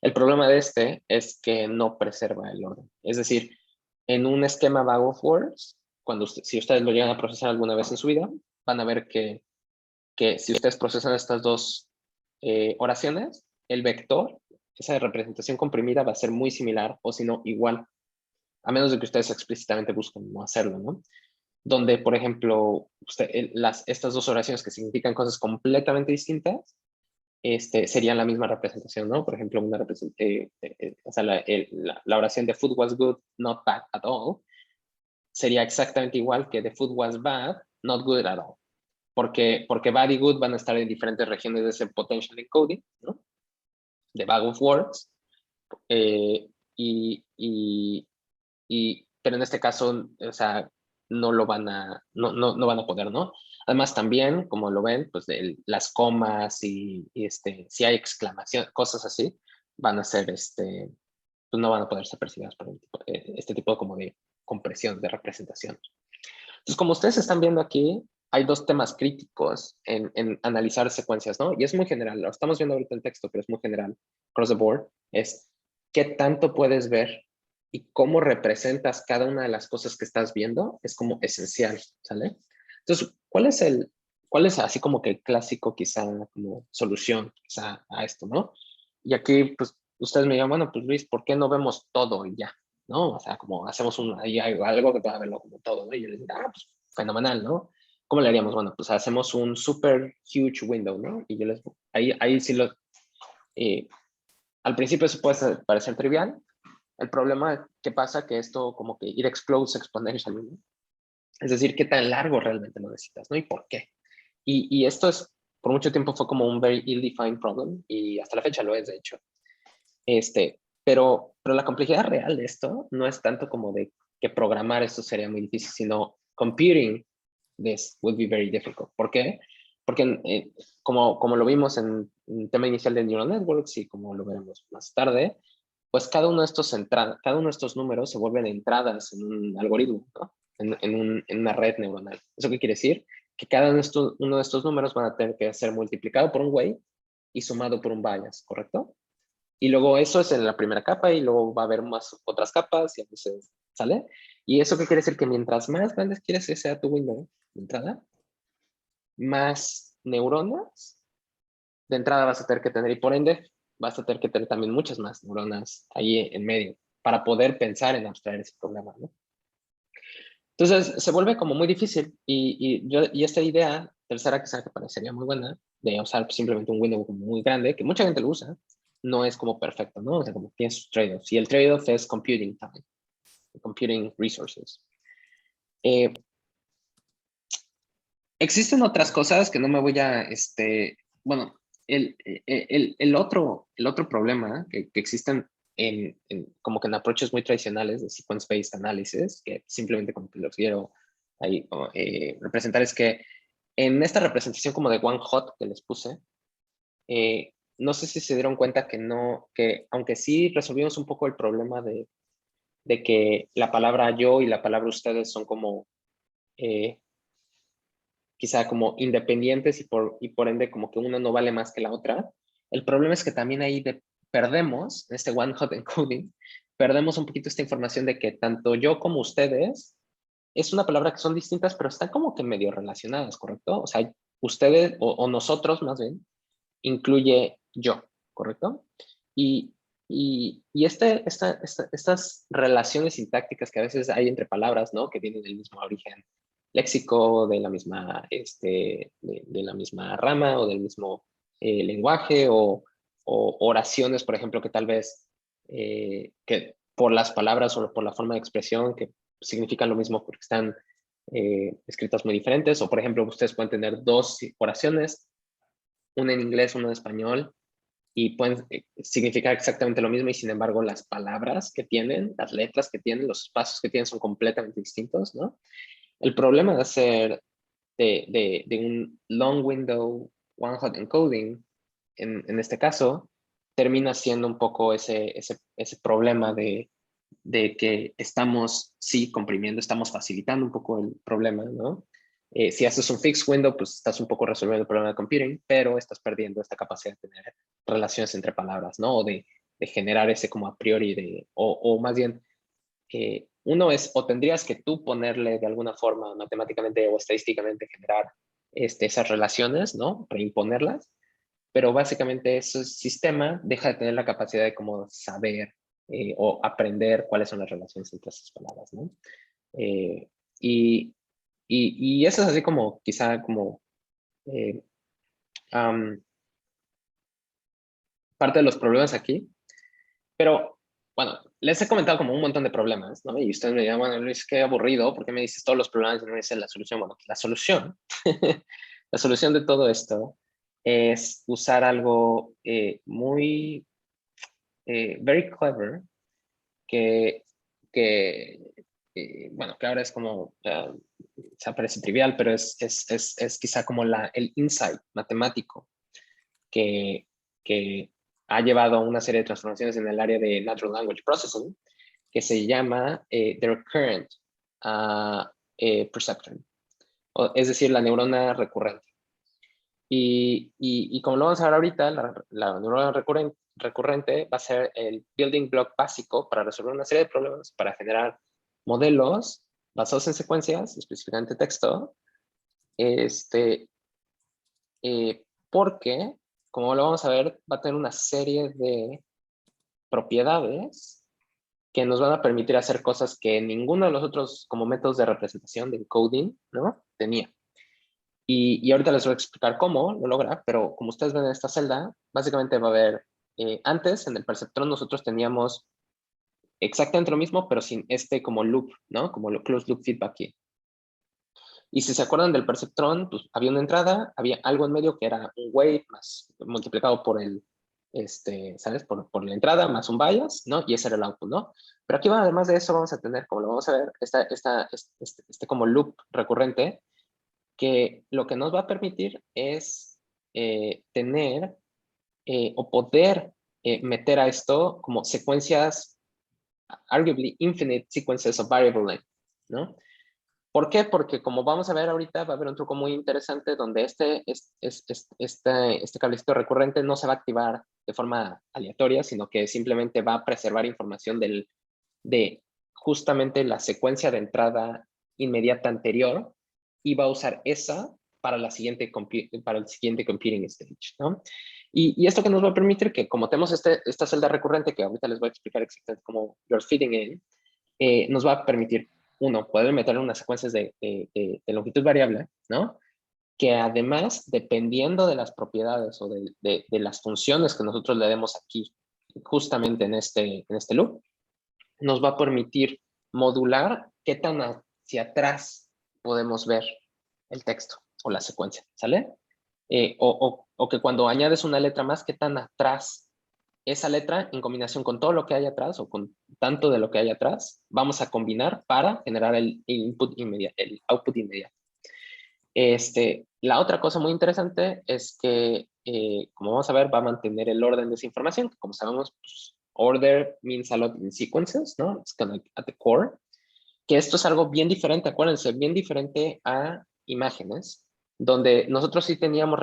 El problema de es que no preserva el orden. Es decir, en un esquema bag of words, si ustedes lo llegan a procesar alguna vez en su vida, van a ver que si ustedes procesan estas dos oraciones, el vector, esa representación comprimida va a ser muy similar o si no igual, a menos de que ustedes explícitamente busquen no hacerlo, ¿no? Donde, por ejemplo, estas dos oraciones que significan cosas completamente distintas, serían la misma representación, ¿no? Por ejemplo, o sea, la oración de food was good, not bad at all, sería exactamente igual que the food was bad, not good at all. Porque bad y good van a estar en diferentes regiones de ese potential encoding, ¿no? De bag of words. Pero en este caso, o sea, no van a poder, ¿no? Además también, como lo ven, pues las comas y si hay exclamación, cosas así, van a ser, pues no van a poder ser percibidas por este tipo como de compresión, de representación. Entonces, como ustedes están viendo aquí, hay dos temas críticos en analizar secuencias, ¿no? Y es muy general, lo estamos viendo ahorita en texto, pero es muy general, across the board, es qué tanto puedes ver y cómo representas cada una de las cosas que estás viendo, es como esencial, ¿sale? Entonces, ¿cuál es así como que el clásico quizá como solución quizá a esto, ¿no? Y aquí, pues, ustedes me digan, bueno, pues Luis, ¿por qué no vemos todo y ya? ¿No? O sea, como hacemos ahí algo que pueda verlo como todo, ¿no? Y yo les digo, pues fenomenal, ¿no? ¿Cómo le haríamos? Bueno, pues hacemos un super huge window, ¿no? Y yo ahí sí al principio eso puede parecer trivial. El problema que pasa que esto como que it explodes exponentially, ¿no? Es decir, qué tan largo realmente lo necesitas, ¿no? Y por qué. Y esto por mucho tiempo fue como un very ill-defined problem y hasta la fecha lo es, de hecho. Pero la complejidad real de esto no es tanto como de que programar esto sería muy difícil, sino computing this would be very difficult. ¿Por qué? Porque como lo vimos en el tema inicial de Neural Networks y como lo veremos más tarde, pues cada uno de estos números se vuelven entradas en un algoritmo, ¿no? En una red neuronal. ¿Eso qué quiere decir? Que cada uno de estos números van a tener que ser multiplicado por un weight y sumado por un bias, ¿correcto? Y luego eso es en la primera capa y luego va a haber más otras capas y entonces, ¿sale? Y eso qué quiere decir que mientras más grandes quieres que sea tu window de entrada, más neuronas de entrada vas a tener que tener y por ende vas a tener que tener también muchas más neuronas ahí en medio para poder pensar en abstraer ese problema, ¿no? Entonces se vuelve como muy difícil y esta idea tercera que que parecería muy buena de usar simplemente un window como muy grande, que mucha gente lo usa, no es como perfecto, ¿no? O sea, como tiene sus trade-offs. Y el trade-off es computing time, computing resources. Existen otras cosas que no me voy a, bueno, el otro problema que existen como que en approaches muy tradicionales de sequence-based analysis, que simplemente como que los quiero ahí representar, es que en esta representación como de one hot que les puse, no sé si se dieron cuenta que aunque sí resolvimos un poco el problema de que la palabra yo y la palabra ustedes son como quizá como independientes y por ende como que una no vale más que la otra. El problema es que también ahí perdemos, en este one hot encoding, perdemos un poquito esta información de que tanto yo como ustedes es una palabra que son distintas, pero están como que medio relacionadas, ¿correcto? O sea, ustedes o nosotros más bien, incluye yo, ¿correcto? Y, estas relaciones sintácticas que a veces hay entre palabras, ¿no? Que vienen del mismo origen léxico, de la misma, de la misma rama o del mismo lenguaje o oraciones, por ejemplo, que tal vez que por las palabras o por la forma de expresión que significan lo mismo porque están escritas muy diferentes, o por ejemplo, ustedes pueden tener dos oraciones, una en inglés, una en español, y pueden significar exactamente lo mismo y sin embargo las palabras que tienen, las letras que tienen, los espacios que tienen son completamente distintos, ¿no? El problema de hacer de un long window one hot encoding en este caso, termina siendo un poco ese problema de que estamos, sí, comprimiendo, estamos facilitando un poco el problema, ¿no? Si haces un fixed window, pues estás un poco resolviendo el problema de computing, pero estás perdiendo esta capacidad de tener relaciones entre palabras, ¿no? O de generar ese como a priori o más bien, uno es, o tendrías que tú ponerle de alguna forma matemáticamente o estadísticamente generar esas relaciones, ¿no? Reimponerlas, pero básicamente ese sistema deja de tener la capacidad de como saber o aprender cuáles son las relaciones entre esas palabras, ¿no? Eh, y, y eso es así como, quizá como parte de los problemas aquí, pero bueno, les he comentado como un montón de problemas, ¿no? Y ustedes me dirán, bueno, Luis, qué aburrido, ¿por qué me dices todos los problemas y no me dices la solución? Bueno, la solución, la solución de todo esto es usar algo muy, very clever, que, que bueno, que ahora es como, se parece trivial, pero es quizá como el insight matemático que, que ha llevado a una serie de transformaciones en el área de Natural Language Processing, que se llama the Recurrent Perceptron, es decir, la neurona recurrente. Y como lo vamos a ver ahorita, la neurona recurrente va a ser el building block básico para resolver una serie de problemas, para generar modelos basados en secuencias, específicamente texto, porque, como lo vamos a ver, va a tener una serie de propiedades que nos van a permitir hacer cosas que ninguno de los otros como métodos de representación de encoding, ¿no? tenía. Y ahorita les voy a explicar cómo lo logra, pero como ustedes ven en esta celda, básicamente va a haber, antes en el perceptrón nosotros teníamos exactamente lo mismo, pero sin este como loop, ¿no? Como el closed loop feedback aquí. Y si se acuerdan del perceptrón, pues había una entrada, había algo en medio que era un weight más multiplicado por el, ¿sabes? Por la entrada más un bias, ¿no? Y ese era el output, ¿no? Pero aquí además de eso vamos a tener, como lo vamos a ver, este como loop recurrente, que lo que nos va a permitir es tener o poder meter a esto como secuencias, arguably infinite sequences of variable length, ¿no? ¿Por qué? Porque como vamos a ver ahorita, va a haber un truco muy interesante donde este cablecito recurrente no se va a activar de forma aleatoria, sino que simplemente va a preservar información de justamente la secuencia de entrada inmediata anterior y va a usar esa para el siguiente computing stage, ¿no? Y esto que nos va a permitir que, como tenemos esta celda recurrente, que ahorita les voy a explicar exactamente cómo you're fitting in, nos va a permitir, uno, poder meter unas secuencias de longitud variable, ¿no? Que además, dependiendo de las propiedades o de las funciones que nosotros le demos aquí, justamente en este loop, nos va a permitir modular qué tan hacia atrás podemos ver el texto o la secuencia, ¿sale? O que cuando añades una letra más, qué tan atrás esa letra en combinación con todo lo que hay atrás o con tanto de lo que hay atrás, vamos a combinar para generar el input inmediato, el output inmediato. La otra cosa muy interesante es que, como vamos a ver, va a mantener el orden de esa información, que como sabemos, pues, order means a lot in sequences, ¿no? It's kind of at the core. Que esto es algo bien diferente, acuérdense, bien diferente a imágenes, donde nosotros sí teníamos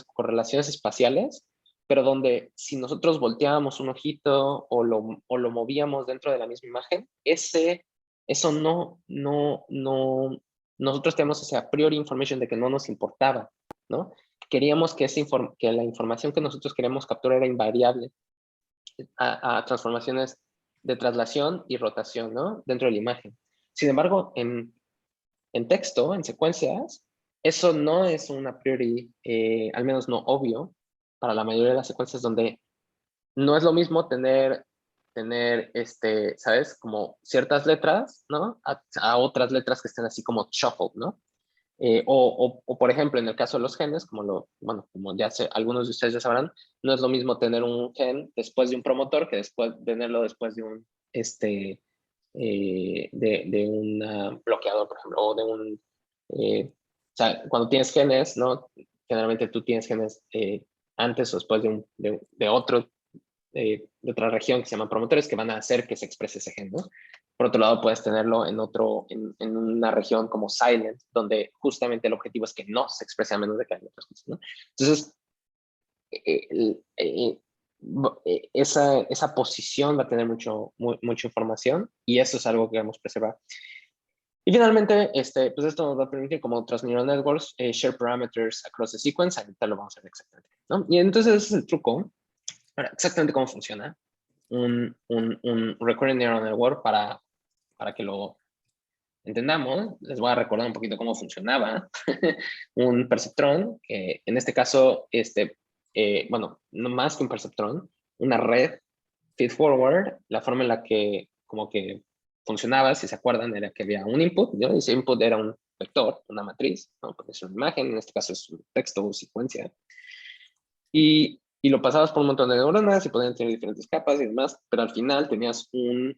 correlaciones espaciales, pero donde si nosotros volteábamos un ojito o lo movíamos dentro de la misma imagen, eso nosotros tenemos ese a priori information de que no nos importaba, ¿no? Queríamos que la información que nosotros queríamos capturar era invariable a transformaciones de traslación y rotación, ¿no? Dentro de la imagen. Sin embargo, en texto, en secuencias, eso no es un a priori, al menos no obvio, para la mayoría de las secuencias donde no es lo mismo tener ¿sabes? Como ciertas letras, ¿no? A otras letras que estén así como shuffled, ¿no? O, por ejemplo, en el caso de los genes, como ya algunos de ustedes ya sabrán, no es lo mismo tener un gen después de un promotor que tenerlo después de un, de un bloqueador, por ejemplo, o de o sea, cuando tienes genes, ¿no? Generalmente tú tienes genes antes o después de otro, de otra región que se llama promotores que van a hacer que se exprese ese gen, ¿no? Por otro lado, puedes tenerlo en una región como silent, donde justamente el objetivo es que no se exprese a menos de que haya otras cosas, ¿no? Entonces, esa posición va a tener mucha información y eso es algo que queremos preservar. Y finalmente, pues esto nos va a permitir, como otras neural networks, share parameters across the sequence. Ahorita lo vamos a ver exactamente, ¿no? Y entonces ese es el truco. Ahora, exactamente cómo funciona un recurrent neural network para que lo entendamos. Les voy a recordar un poquito cómo funcionaba un perceptrón, que en este caso, bueno, no más que un perceptrón, una red feedforward, la forma en la que como que funcionaba, si se acuerdan, era que había un input, ¿no? Y ese input era un vector, una matriz, ¿no? Porque es una imagen, en este caso es un texto o secuencia. Y lo pasabas por un montón de neuronas y podían tener diferentes capas y demás, pero al final tenías un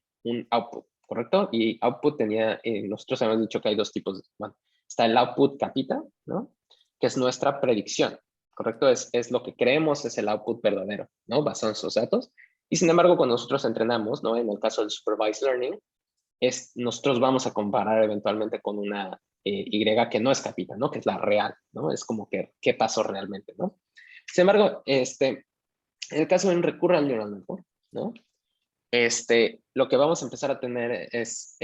output, ¿correcto? Y output tenía, nosotros habíamos dicho que hay dos tipos, bueno, está el output capita, ¿no? Que es nuestra predicción, ¿correcto? Es lo que creemos es el output verdadero, ¿no? Basado en esos datos. Y sin embargo, cuando nosotros entrenamos, ¿no? En el caso del supervised learning, nosotros vamos a comparar eventualmente con una Y que no es capita, ¿no? Que es la real, ¿no? Es como que, ¿qué pasó realmente, ¿no? Sin embargo, en el caso de un recurrent neural network, ¿no? Lo que vamos a empezar a tener es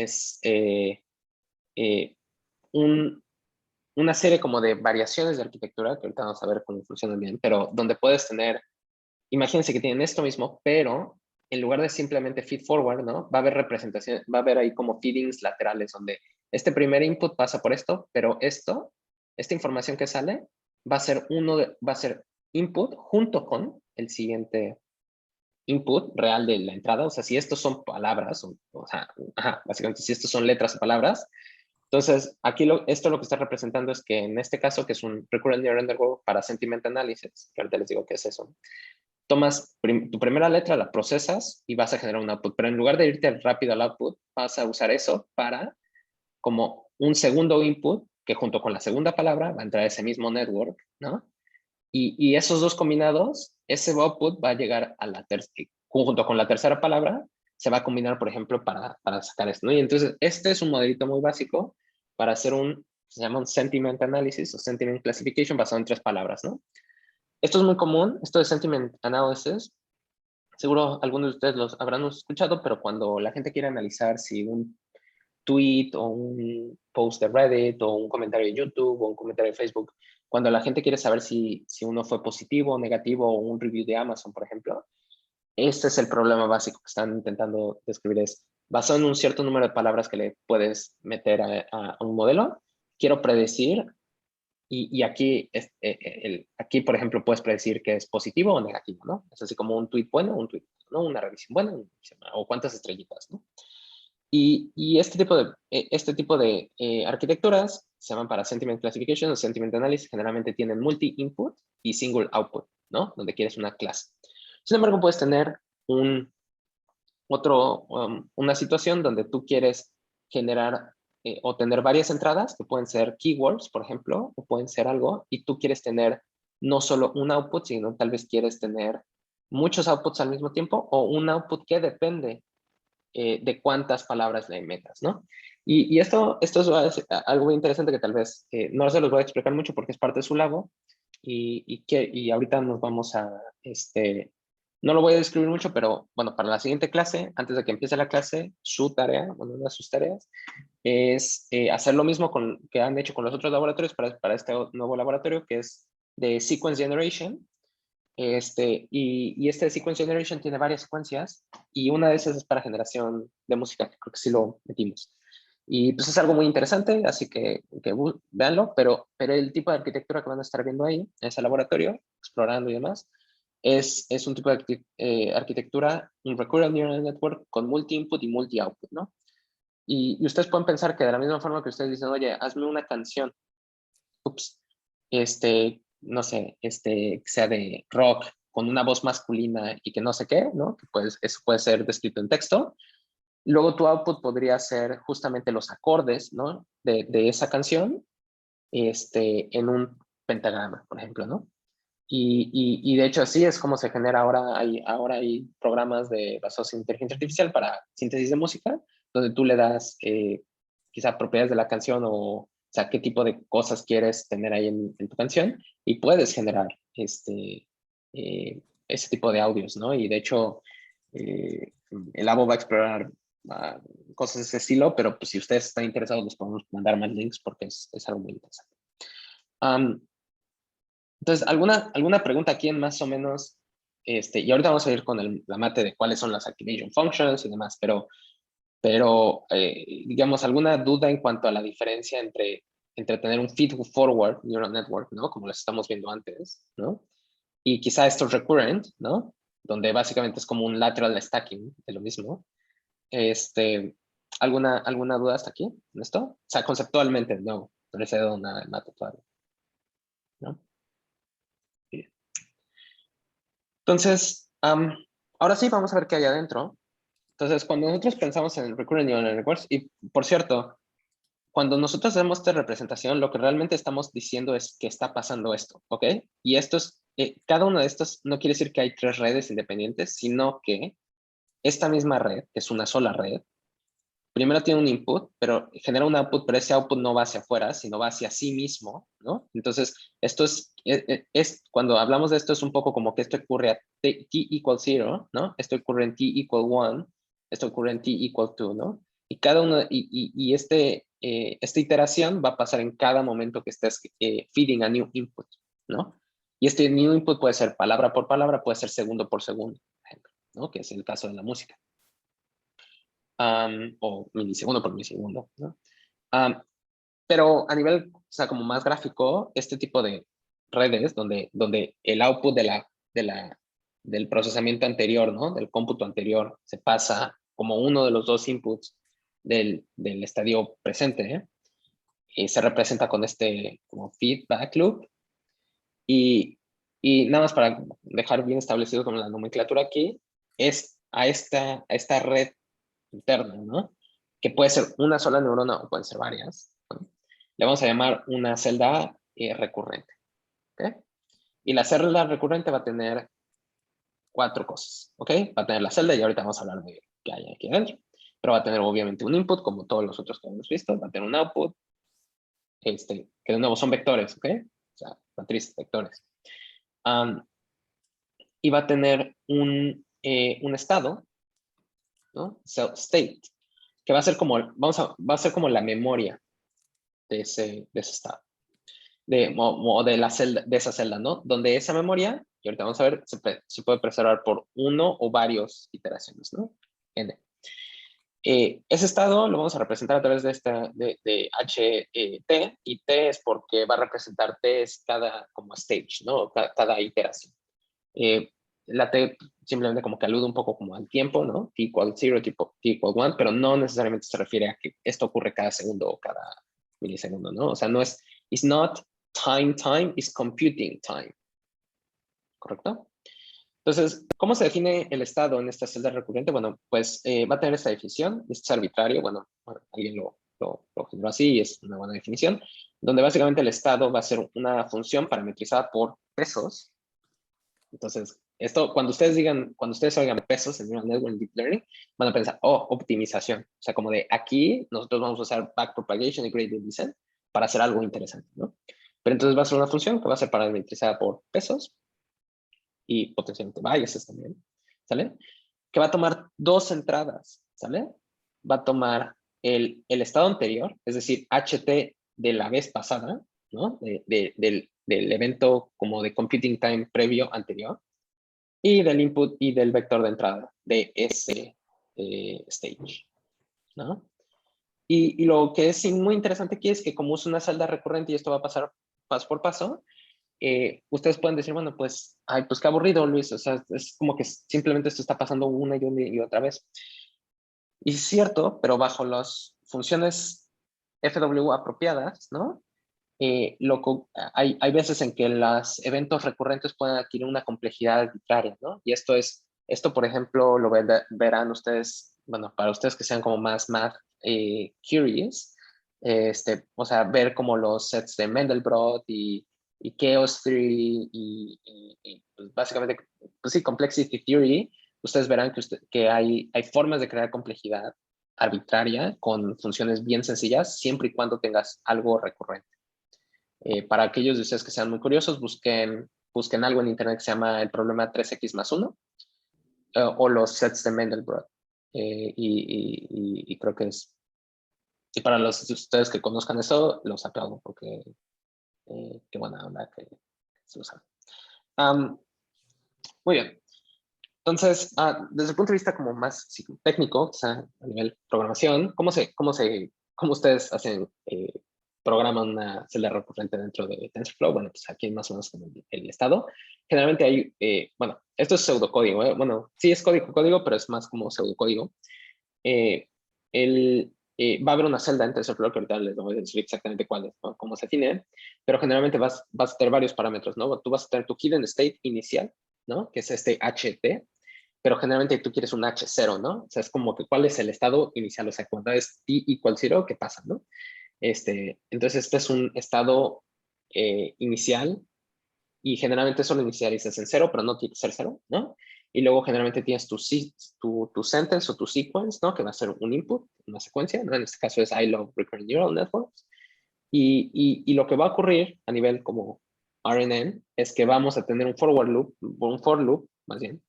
una serie como de variaciones de arquitectura, que ahorita vamos a ver cómo funcionan bien, pero donde puedes tener, imagínense que tienen esto mismo, pero en lugar de simplemente feed forward, ¿no? Va a haber representación, va a haber ahí como feedings laterales, donde este primer input pasa por esto, pero esta información que sale, va a ser input junto con el siguiente input real de la entrada. O sea, si estos son palabras, o sea, básicamente si estos son letras o palabras, entonces aquí esto lo que está representando es que en este caso, que es un recurrent neural network para sentiment analysis, que ahorita les digo qué es eso, tomas tu primera letra, la procesas y vas a generar un output, pero en lugar de irte rápido al output, vas a usar eso para como un segundo input que junto con la segunda palabra va a entrar a ese mismo network, ¿no? Y esos dos combinados, ese output va a llegar a junto con la tercera palabra, se va a combinar, por ejemplo, para sacar esto, ¿no? Y entonces, este es un modelito muy básico para hacer se llama un sentiment analysis o sentiment classification basado en 3 palabras, ¿no? Esto es muy común, esto de sentiment analysis, seguro algunos de ustedes los habrán escuchado, pero cuando la gente quiere analizar si un tweet o un post de Reddit o un comentario de YouTube o un comentario de Facebook, cuando la gente quiere saber si uno fue positivo o negativo o un review de Amazon, por ejemplo, este es el problema básico que están intentando describir. Es basado en un cierto número de palabras que le puedes meter a un modelo, quiero predecir y aquí, aquí, por ejemplo, puedes predecir que es positivo o negativo, ¿no? Es así como un tweet bueno, un tweet, ¿no? Una revisión buena, o cuántas estrellitas, ¿no? Y este tipo de arquitecturas se llaman para sentiment classification o sentiment analysis, generalmente tienen multi-input y single output, ¿no? Donde quieres una clase. Sin embargo, puedes tener una situación donde tú quieres generar o tener varias entradas que pueden ser keywords, por ejemplo, o pueden ser algo, y tú quieres tener no solo un output, sino tal vez quieres tener muchos outputs al mismo tiempo o un output que depende de cuántas palabras le metas, ¿no? Y esto es algo muy interesante que tal vez no se los voy a explicar mucho porque es parte de su labo y ahorita nos vamos a, no lo voy a describir mucho, pero bueno, para la siguiente clase, antes de que empiece la clase, su tarea, bueno, una de sus tareas, es hacer lo mismo que han hecho con los otros laboratorios para este nuevo laboratorio que es de Sequence Generation. Y este Sequence Generation tiene varias secuencias y una de esas es para generación de música, que creo que sí lo metimos. Y pues es algo muy interesante, así que véanlo, pero el tipo de arquitectura que van a estar viendo ahí, en ese laboratorio, explorando y demás, es un tipo de arquitectura, un recurrent neural network con multi-input y multi-output, ¿no? Y ustedes pueden pensar que de la misma forma que ustedes dicen, oye, hazme una canción, ups, no sé, que sea de rock con una voz masculina y que no sé qué, ¿no? Que pues eso puede ser descrito en texto. Luego tu output podría ser justamente los acordes, ¿no? De esa canción, en un pentagrama, por ejemplo, ¿no? Y de hecho así es como se genera ahora hay programas basados en inteligencia artificial para síntesis de música, donde tú le das quizá propiedades de la canción o sea, qué tipo de cosas quieres tener ahí en tu canción y puedes generar ese tipo de audios, ¿no? Y de hecho, el Labo va a explorar cosas de ese estilo, pero pues si ustedes están interesados les podemos mandar más links porque es algo muy interesante. Entonces, ¿alguna pregunta aquí en más o menos? Y ahorita vamos a ir con la mate de cuáles son las activation functions y demás, pero digamos, ¿alguna duda en cuanto a la diferencia entre tener un feed-forward neural network, ¿no? Como lo estamos viendo antes, ¿no? Y quizá esto recurrent, ¿no? Donde básicamente es como un lateral stacking de lo mismo. ¿Alguna duda hasta aquí en esto? O sea, conceptualmente, no les he dado nada de mate todavía, ¿no? Bien. Entonces, ahora sí, vamos a ver qué hay adentro. Entonces, cuando nosotros pensamos en Recurrent Neural Networks, y por cierto, cuando nosotros hacemos esta representación, lo que realmente estamos diciendo es que está pasando esto, ¿ok? Y cada uno de estos no quiere decir que hay 3 redes independientes, sino que esta misma red, que es una sola red, primero tiene un input, pero genera un output, pero ese output no va hacia afuera, sino va hacia sí mismo, ¿no? Entonces, esto cuando hablamos de esto, es un poco como que esto ocurre a t equal 0, ¿no? Esto ocurre en t equal 1, esto ocurre en t equal 2, ¿no? Y cada uno, esta iteración va a pasar en cada momento que estés feeding a new input, ¿no? Y este new input puede ser palabra por palabra, puede ser segundo por segundo, por ejemplo, ¿no? Que es el caso de la música. O milisegundo por milisegundo, ¿no? Pero a nivel, o sea, como más gráfico, este tipo de redes donde el output del procesamiento anterior, ¿no? Del cómputo anterior se pasa como uno de los 2 inputs del estadio presente, y se representa con este como feedback loop. Y nada más para dejar bien establecido como la nomenclatura aquí, es a esta red interna, ¿no? Que puede ser una sola neurona o pueden ser varias, ¿no? Le vamos a llamar una celda recurrente, ¿ok? Y la celda recurrente va a tener 4 cosas, ¿ok? Va a tener la celda y ahorita vamos a hablar de qué hay aquí adentro. Pero va a tener obviamente un input, como todos los otros que hemos visto, va a tener un output, que de nuevo son vectores, ¿ok? O sea, matrices, vectores. Y va a tener un estado, ¿no? State, que va a ser como, va a ser como la memoria de ese estado, o de la celda, de esa celda, ¿no? Donde esa memoria, y ahorita vamos a ver, se puede preservar por uno o varios iteraciones, ¿no? N. Ese estado lo vamos a representar a través de HT, y T es porque va a representar T es cada como stage, ¿no? Cada iteración. La T simplemente como que alude un poco como al tiempo, ¿no? T equal 0, T equal 1, pero no necesariamente se refiere a que esto ocurre cada segundo o cada milisegundo, ¿no? O sea, no es, it's not time, it's computing time, ¿correcto? Entonces, ¿cómo se define el estado en esta celda recurrente? Bueno, pues va a tener esta definición, es arbitrario, bueno alguien lo generó así y es una buena definición, donde básicamente el estado va a ser una función parametrizada por pesos. Entonces, esto, cuando ustedes oigan pesos en Neural Network Deep Learning, van a pensar, oh, optimización. O sea, como de aquí, nosotros vamos a usar backpropagation y gradient descent para hacer algo interesante, ¿no? Pero entonces va a ser una función que va a ser parametrizada por pesos y potencialmente biases también, ¿sale? Que va a tomar 2 entradas, ¿sale? Va a tomar el estado anterior, es decir, HT de la vez pasada, ¿no? Del evento como de computing time previo anterior, y del input y del vector de entrada de ese stage, ¿no? Y lo que es muy interesante aquí es que como es una celda recurrente y esto va a pasar paso por paso, ustedes pueden decir, bueno, pues, ay, pues qué aburrido, Luis, o sea, es como que simplemente esto está pasando una y otra vez. Y es cierto, pero bajo las funciones FW apropiadas, ¿no? Hay veces en que los eventos recurrentes pueden adquirir una complejidad arbitraria, ¿no? Y esto por ejemplo, lo verán ustedes, bueno, para ustedes que sean como más math curious, o sea, ver como los sets de Mandelbrot y Chaos Theory pues básicamente, pues sí, Complexity Theory, ustedes verán que hay formas de crear complejidad arbitraria con funciones bien sencillas, siempre y cuando tengas algo recurrente. Para aquellos de ustedes que sean muy curiosos, busquen algo en internet que se llama el problema 3x más 1 o los sets de Mandelbrot. Y creo que es... Y para los de ustedes que conozcan eso, los aplaudo porque qué buena onda que se usan. Muy bien. Entonces, desde el punto de vista como más técnico, quizá a nivel programación, ¿cómo ustedes hacen, programan una celda recurrente dentro de TensorFlow? Bueno, pues aquí más o menos como el estado. Generalmente hay, bueno, esto es pseudocódigo, ¿eh? Bueno, sí es código, pero es más como pseudocódigo. Va a haber una celda en TensorFlow, que ahorita les voy a decir exactamente cuál es, ¿no? Cómo se define, pero generalmente vas a tener varios parámetros, ¿no? Tú vas a tener tu hidden state inicial, ¿no? Que es este HT, pero generalmente tú quieres un H0, ¿no? O sea, es como que cuál es el estado inicial, o sea, cuando es t igual 0, ¿qué pasa, no? Entonces, este es un estado inicial y generalmente eso lo inicializas en 0, pero no tiene que ser 0, ¿no? Y luego generalmente tienes tu sentence o tu sequence, ¿no? Que va a ser un input, una secuencia, ¿no? En este caso es I love recurrent neural networks. Y lo que va a ocurrir a nivel como RNN es que vamos a tener un for loop, más bien,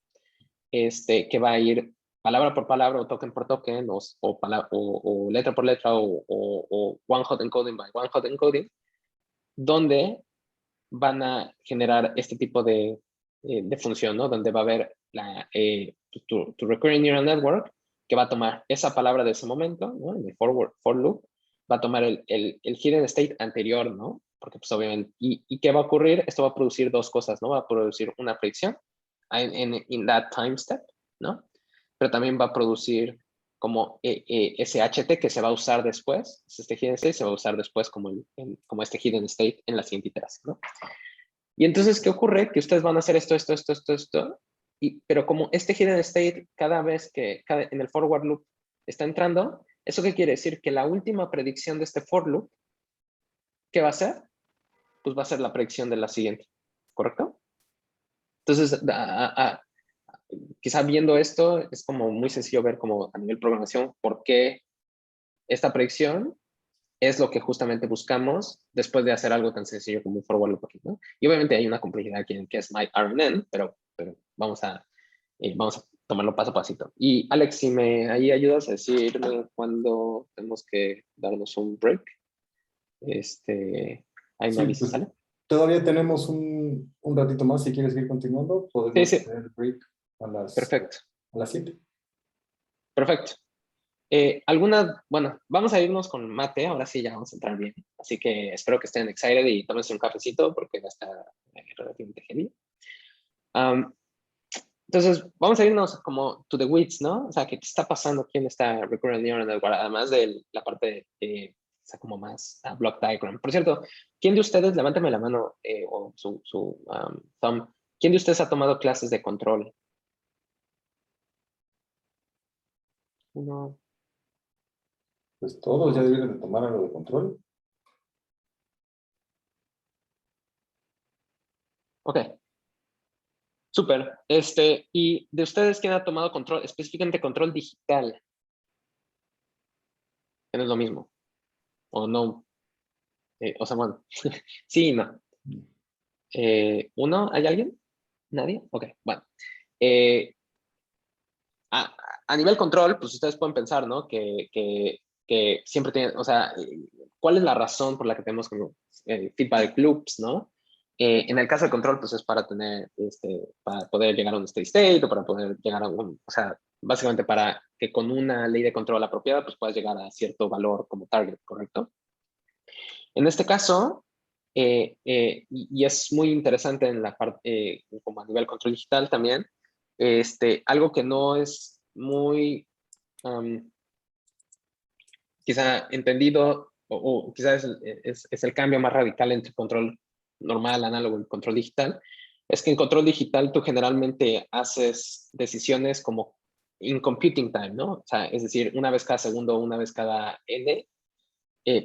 que va a ir palabra por palabra o token por token o letra por letra o one hot encoding by one hot encoding, donde van a generar este tipo de función, ¿no? Donde va a haber tu recurring neural network que va a tomar esa palabra de ese momento, ¿no? En el for loop, va a tomar el hidden state anterior, ¿no? Porque pues obviamente, ¿y qué va a ocurrir? Esto va a producir dos cosas, ¿no? Va a producir una predicción in that time step, ¿no? Pero también va a producir como ese HT que se va a usar después, este hidden state se va a usar después como este hidden state en la siguiente iteración, ¿no? Y entonces, ¿qué ocurre? Que ustedes van a hacer esto, pero como este hidden state cada vez que en el forward loop está entrando, ¿eso qué quiere decir? Que la última predicción de este for loop, ¿qué va a ser? Pues va a ser la predicción de la siguiente, ¿correcto? Entonces, quizá viendo esto, es como muy sencillo ver como a nivel programación por qué esta predicción es lo que justamente buscamos después de hacer algo tan sencillo como un forward loop aquí, ¿no? Y obviamente hay una complejidad aquí que es myRNN, pero vamos a tomarlo paso a pasito. Y Alex, si me ahí ayudas a decirme cuándo tenemos que darnos un break, ahí me Sí, avisas, pues ¿sale? todavía tenemos un ratito más. Si quieres seguir continuando, Sí, podemos sí, tener break a las perfecto, 7. perfecto. Bueno, vamos a irnos con mate, ahora sí ya vamos a entrar bien. Así que espero que estén excited y tómense un cafecito porque va a estar relativamente heavy. Entonces, vamos a irnos como to the weeds, ¿no? O sea, ¿qué está pasando aquí en esta recurrent neural network? Además de la parte, o sea, como más block diagram. Por cierto, ¿quién de ustedes, levántame la mano o su thumb, ¿quién de ustedes ha tomado clases de control? Uno. Pues todos ya debieron de tomar algo de control. Ok. Súper. Y de ustedes, ¿quién ha tomado control, específicamente control digital? Que no es lo mismo. O no. O sea, bueno. Sí y no. ¿Uno? ¿Hay alguien? ¿Nadie? Ok, bueno. Eh, a nivel control, pues ustedes pueden pensar, ¿no? Que siempre tienen, o sea, ¿cuál es la razón por la que tenemos como feedback loops, ¿no? En el caso de control, pues es para tener, para poder llegar a un steady state o para poder llegar a o sea, básicamente para que con una ley de control apropiada, pues puedas llegar a cierto valor como target, ¿correcto? En este caso, y es muy interesante en la parte, como a nivel control digital también, algo que no es muy quizá entendido o quizás es el cambio más radical entre control normal, análogo y control digital, es que en control digital tú generalmente haces decisiones como in computing time, ¿no? O sea, es decir, una vez cada segundo, una vez cada n,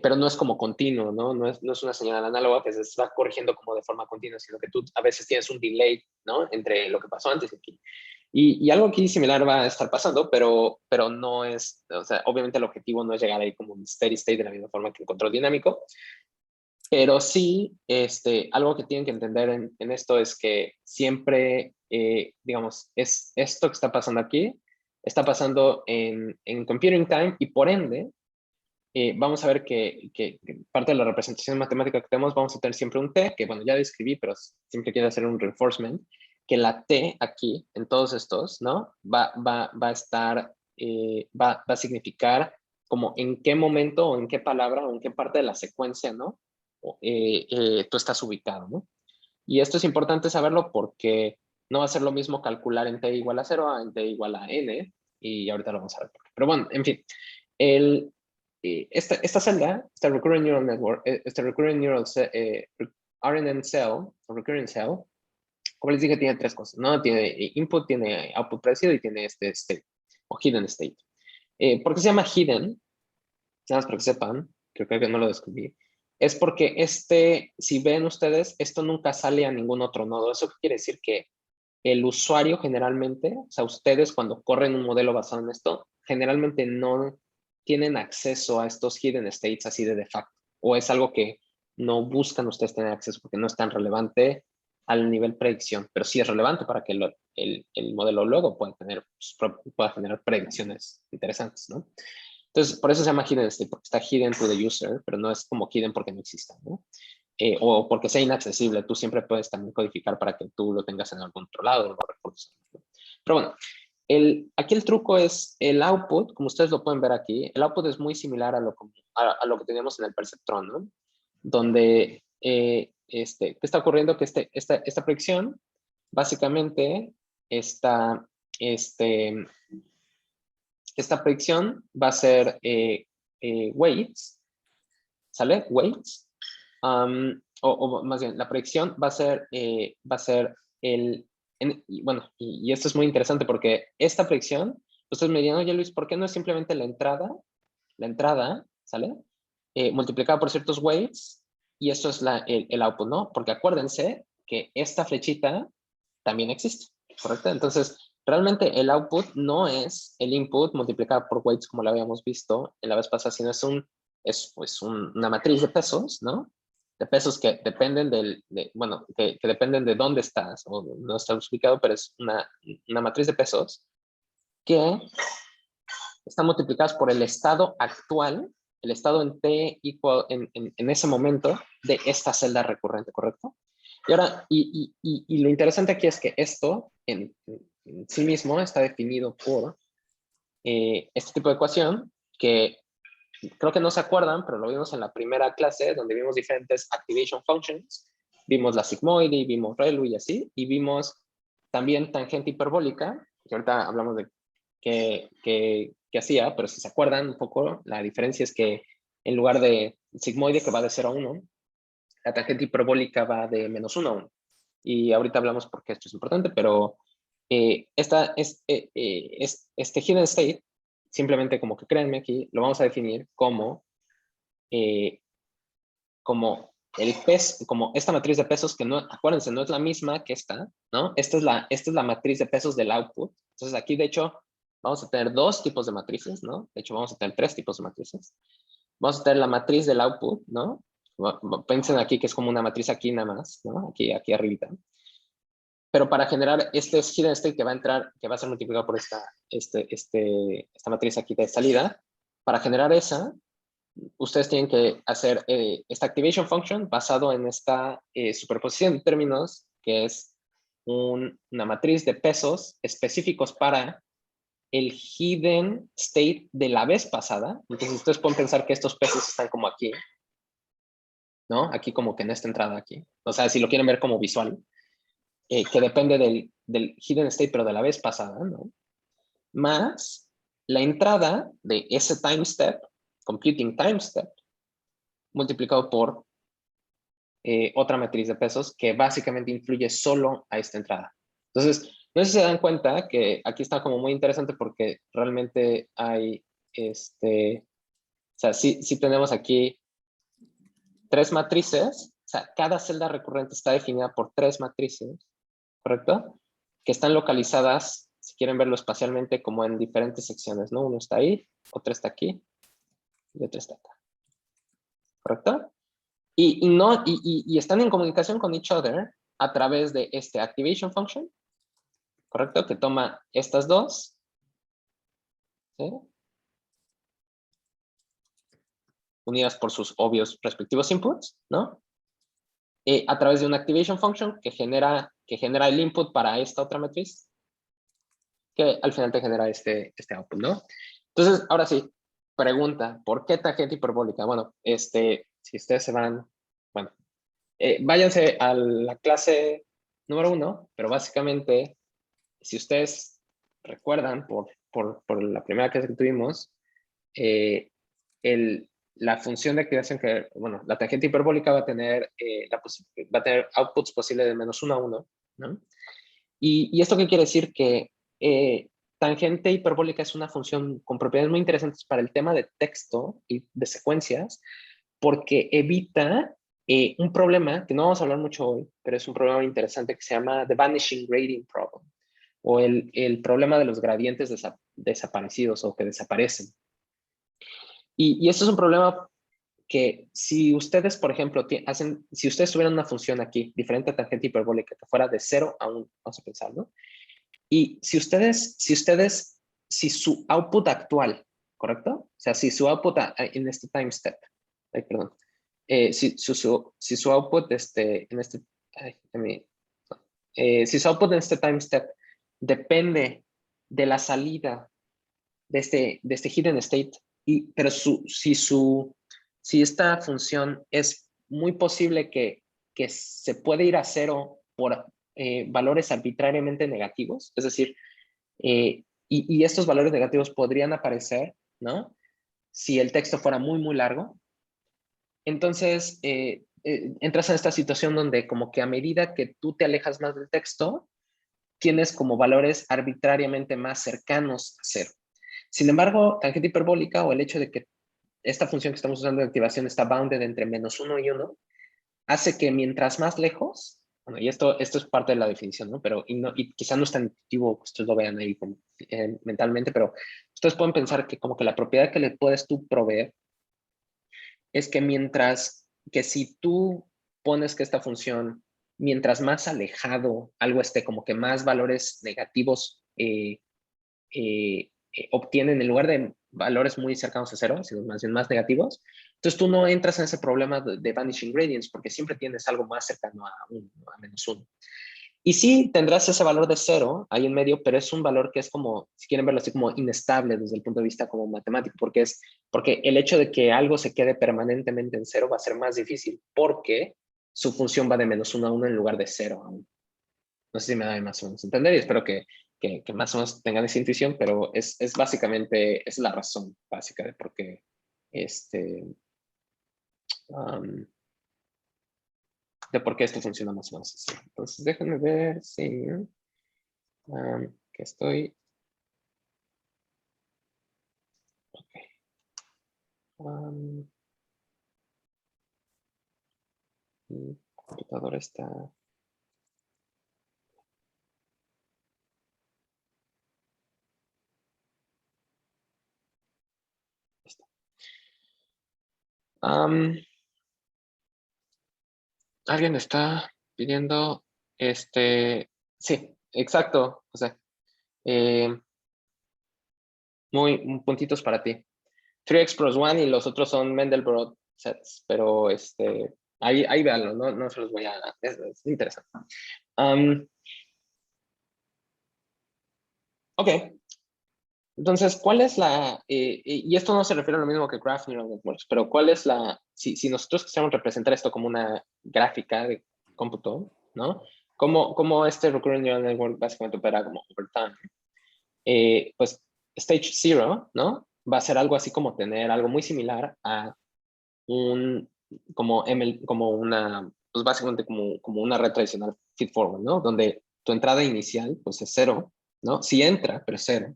pero no es como continuo, ¿no? No es una señal análoga que se va corrigiendo como de forma continua, sino que tú a veces tienes un delay, ¿no? Entre lo que pasó antes y aquí. Y algo aquí similar va a estar pasando, pero no es, o sea, obviamente el objetivo no es llegar ahí como un steady state de la misma forma que el control dinámico, pero sí, algo que tienen que entender en esto es que siempre, digamos, es esto que está pasando aquí, está pasando en computing time y por ende, vamos a ver que parte de la representación matemática que tenemos, vamos a tener siempre un t, que bueno, ya describí, pero siempre quiero hacer un reinforcement, que la t aquí, en todos estos, ¿no? Va a estar, va a significar como en qué momento o en qué palabra o en qué parte de la secuencia, ¿no? Tú estás ubicado, ¿no? Y esto es importante saberlo porque no va a ser lo mismo calcular en t igual a 0 a en t igual a n, y ahorita lo vamos a ver. Pero bueno, en fin, esta celda, este Recurrent Neural Network, este Recurrent Neural RNN Cell, o Recurrent Cell, como les dije, tiene tres cosas, ¿no? Tiene input, tiene output predecido y tiene este state, o hidden state. ¿Por qué se llama hidden? Nada más para que sepan, creo que no lo descubrí. Es porque si ven ustedes, esto nunca sale a ningún otro nodo. ¿Eso qué quiere decir? Que el usuario generalmente, o sea, ustedes cuando corren un modelo basado en esto, generalmente no tienen acceso a estos hidden states así de facto. O es algo que no buscan ustedes tener acceso porque no es tan relevante al nivel predicción, pero sí es relevante para que el modelo luego pueda generar predicciones interesantes, ¿no? Entonces, por eso se llama hidden state, porque está hidden to the user, pero no es como hidden porque no exista, ¿no? O porque sea inaccesible. Tú siempre puedes también codificar para que tú lo tengas en algún otro lado, los recursos. Pero bueno, aquí el truco es el output, como ustedes lo pueden ver aquí, el output es muy similar a lo que teníamos en el perceptrón, ¿no? Donde, ¿qué está ocurriendo? Que esta predicción, básicamente, esta predicción va a ser weights, ¿sale? Weights. O más bien, la predicción va a ser y esto es muy interesante porque esta predicción, ustedes me dirían, oye Luis, ¿por qué no es simplemente la entrada, ¿sale? Multiplicada por ciertos weights, y eso es el output, ¿no? Porque acuérdense que esta flechita también existe, ¿correcto? Entonces, realmente el output no es el input multiplicado por weights como lo habíamos visto en la vez pasada, sino es una matriz de pesos, ¿no? De pesos que dependen que dependen de dónde estás, o no estás ubicado, pero es una matriz de pesos que están multiplicadas por el estado actual, el estado en t igual en ese momento de esta celda recurrente, ¿correcto? Y ahora, lo interesante aquí es que esto en sí mismo está definido por este tipo de ecuación que creo que no se acuerdan, pero lo vimos en la primera clase donde vimos diferentes activation functions. Vimos la sigmoide, vimos ReLU y así, y vimos también tangente hiperbólica, que ahorita hablamos de qué hacía, pero si se acuerdan un poco, la diferencia es que en lugar de sigmoide que va de 0 a 1, la tangente hiperbólica va de -1 a 1. Y ahorita hablamos por qué esto es importante, pero este hidden state, simplemente como que créanme aquí, lo vamos a definir como como esta matriz de pesos que no, acuérdense, no es la misma que esta, ¿no? Esta es la matriz de pesos del output. Entonces aquí, de hecho, vamos a tener dos tipos de matrices, ¿no? De hecho, vamos a tener tres tipos de matrices. Vamos a tener la matriz del output, ¿no? Piensen aquí que es como una matriz aquí nada más, ¿no? Aquí arribita. Pero para generar este hidden state que va a entrar, que va a ser multiplicado por esta matriz aquí de salida, para generar esa, ustedes tienen que hacer esta activation function basado en esta superposición de términos, que es una matriz de pesos específicos para el hidden state de la vez pasada. Entonces ustedes pueden pensar que estos pesos están como aquí, ¿no? Aquí como que en esta entrada aquí. O sea, si lo quieren ver como visual, que depende del hidden state, pero de la vez pasada, ¿no? Más la entrada de ese time step, computing time step, multiplicado por otra matriz de pesos que básicamente influye solo a esta entrada. Entonces, no sé si se dan cuenta que aquí está como muy interesante porque realmente hay O sea, si tenemos aquí 3 matrices, o sea, cada celda recurrente está definida por 3 matrices, ¿correcto? Que están localizadas, si quieren verlo espacialmente, como en diferentes secciones, ¿no? Uno está ahí, otro está aquí, y otro está acá, ¿correcto? Y están en comunicación con each other a través de este activation function, ¿correcto? Que toma estas dos, ¿sí? Unidas por sus obvios respectivos inputs, ¿no? A través de una activation function que genera el input para esta otra matriz, que al final te genera este output, ¿no? Entonces, ahora sí, pregunta, ¿por qué tangente hiperbólica? Bueno, si ustedes se van, bueno, váyanse a la clase número 1, pero básicamente, si ustedes recuerdan por la primera clase que tuvimos, la función de activación que, bueno, la tangente hiperbólica va a tener, va a tener outputs posibles de -1 a 1, ¿no? ¿Y esto qué quiere decir? Que tangente hiperbólica es una función con propiedades muy interesantes para el tema de texto y de secuencias, porque evita un problema que no vamos a hablar mucho hoy, pero es un problema interesante que se llama the vanishing gradient problem, o el problema de los gradientes desaparecidos o que desaparecen. Y esto es un problema que si ustedes, por ejemplo, si ustedes tuvieran una función aquí, diferente a tangente hiperbólica, que fuera de 0 a 1, vamos a pensar, ¿no? Y si su output actual, ¿correcto? O sea, si su output en este time step, perdón, si su output en este, si su output en este time step depende de la salida de este hidden state, pero si esta función es muy posible que se puede ir a 0 por valores arbitrariamente negativos, es decir, y estos valores negativos podrían aparecer, ¿no? Si el texto fuera muy, muy largo. Entonces, entras en esta situación donde como que a medida que tú te alejas más del texto, tienes como valores arbitrariamente más cercanos a 0. Sin embargo, tangente hiperbólica o el hecho de que esta función que estamos usando de activación está bounded entre -1 y 1, hace que mientras más lejos, bueno, y esto es parte de la definición, ¿no? Pero, y quizá no es tan intuitivo que ustedes lo vean ahí como, mentalmente, pero ustedes pueden pensar que como que la propiedad que le puedes tú proveer es que si tú pones que esta función, mientras más alejado algo esté, como que más valores negativos obtienen en lugar de valores muy cercanos a 0, sino más bien más negativos. Entonces tú no entras en ese problema de vanishing gradients porque siempre tienes algo más cercano a 1, a -1. Y sí tendrás ese valor de 0 ahí en medio, pero es un valor que es como, si quieren verlo así, como inestable desde el punto de vista como matemático, porque el hecho de que algo se quede permanentemente en 0 va a ser más difícil porque su función va de -1 a 1 en lugar de 0 a 1. No sé si me da más o menos a entender y espero que más o menos tengan esa intuición, pero es básicamente, es la razón básica de por qué esto funciona más o menos así. Entonces déjenme ver si que estoy. Ok. Mi computadora está. Alguien está pidiendo sí, exacto, o sea, puntitos para ti. 3x plus 1 y los otros son Mandelbrot sets, pero ahí véanlo, no se los voy a, es interesante. Ok, entonces, ¿cuál es y esto no se refiere a lo mismo que Graph Neural Networks, pero ¿cuál es si nosotros quisiéramos representar esto como una gráfica de cómputo, ¿no? Como este Recurrent Neural Network básicamente opera como over time. Pues Stage 0, ¿no? Va a ser algo así como tener algo muy similar a pues básicamente como una red tradicional feed-forward, ¿no? Donde tu entrada inicial, pues es 0, ¿no? Sí entra, pero es 0.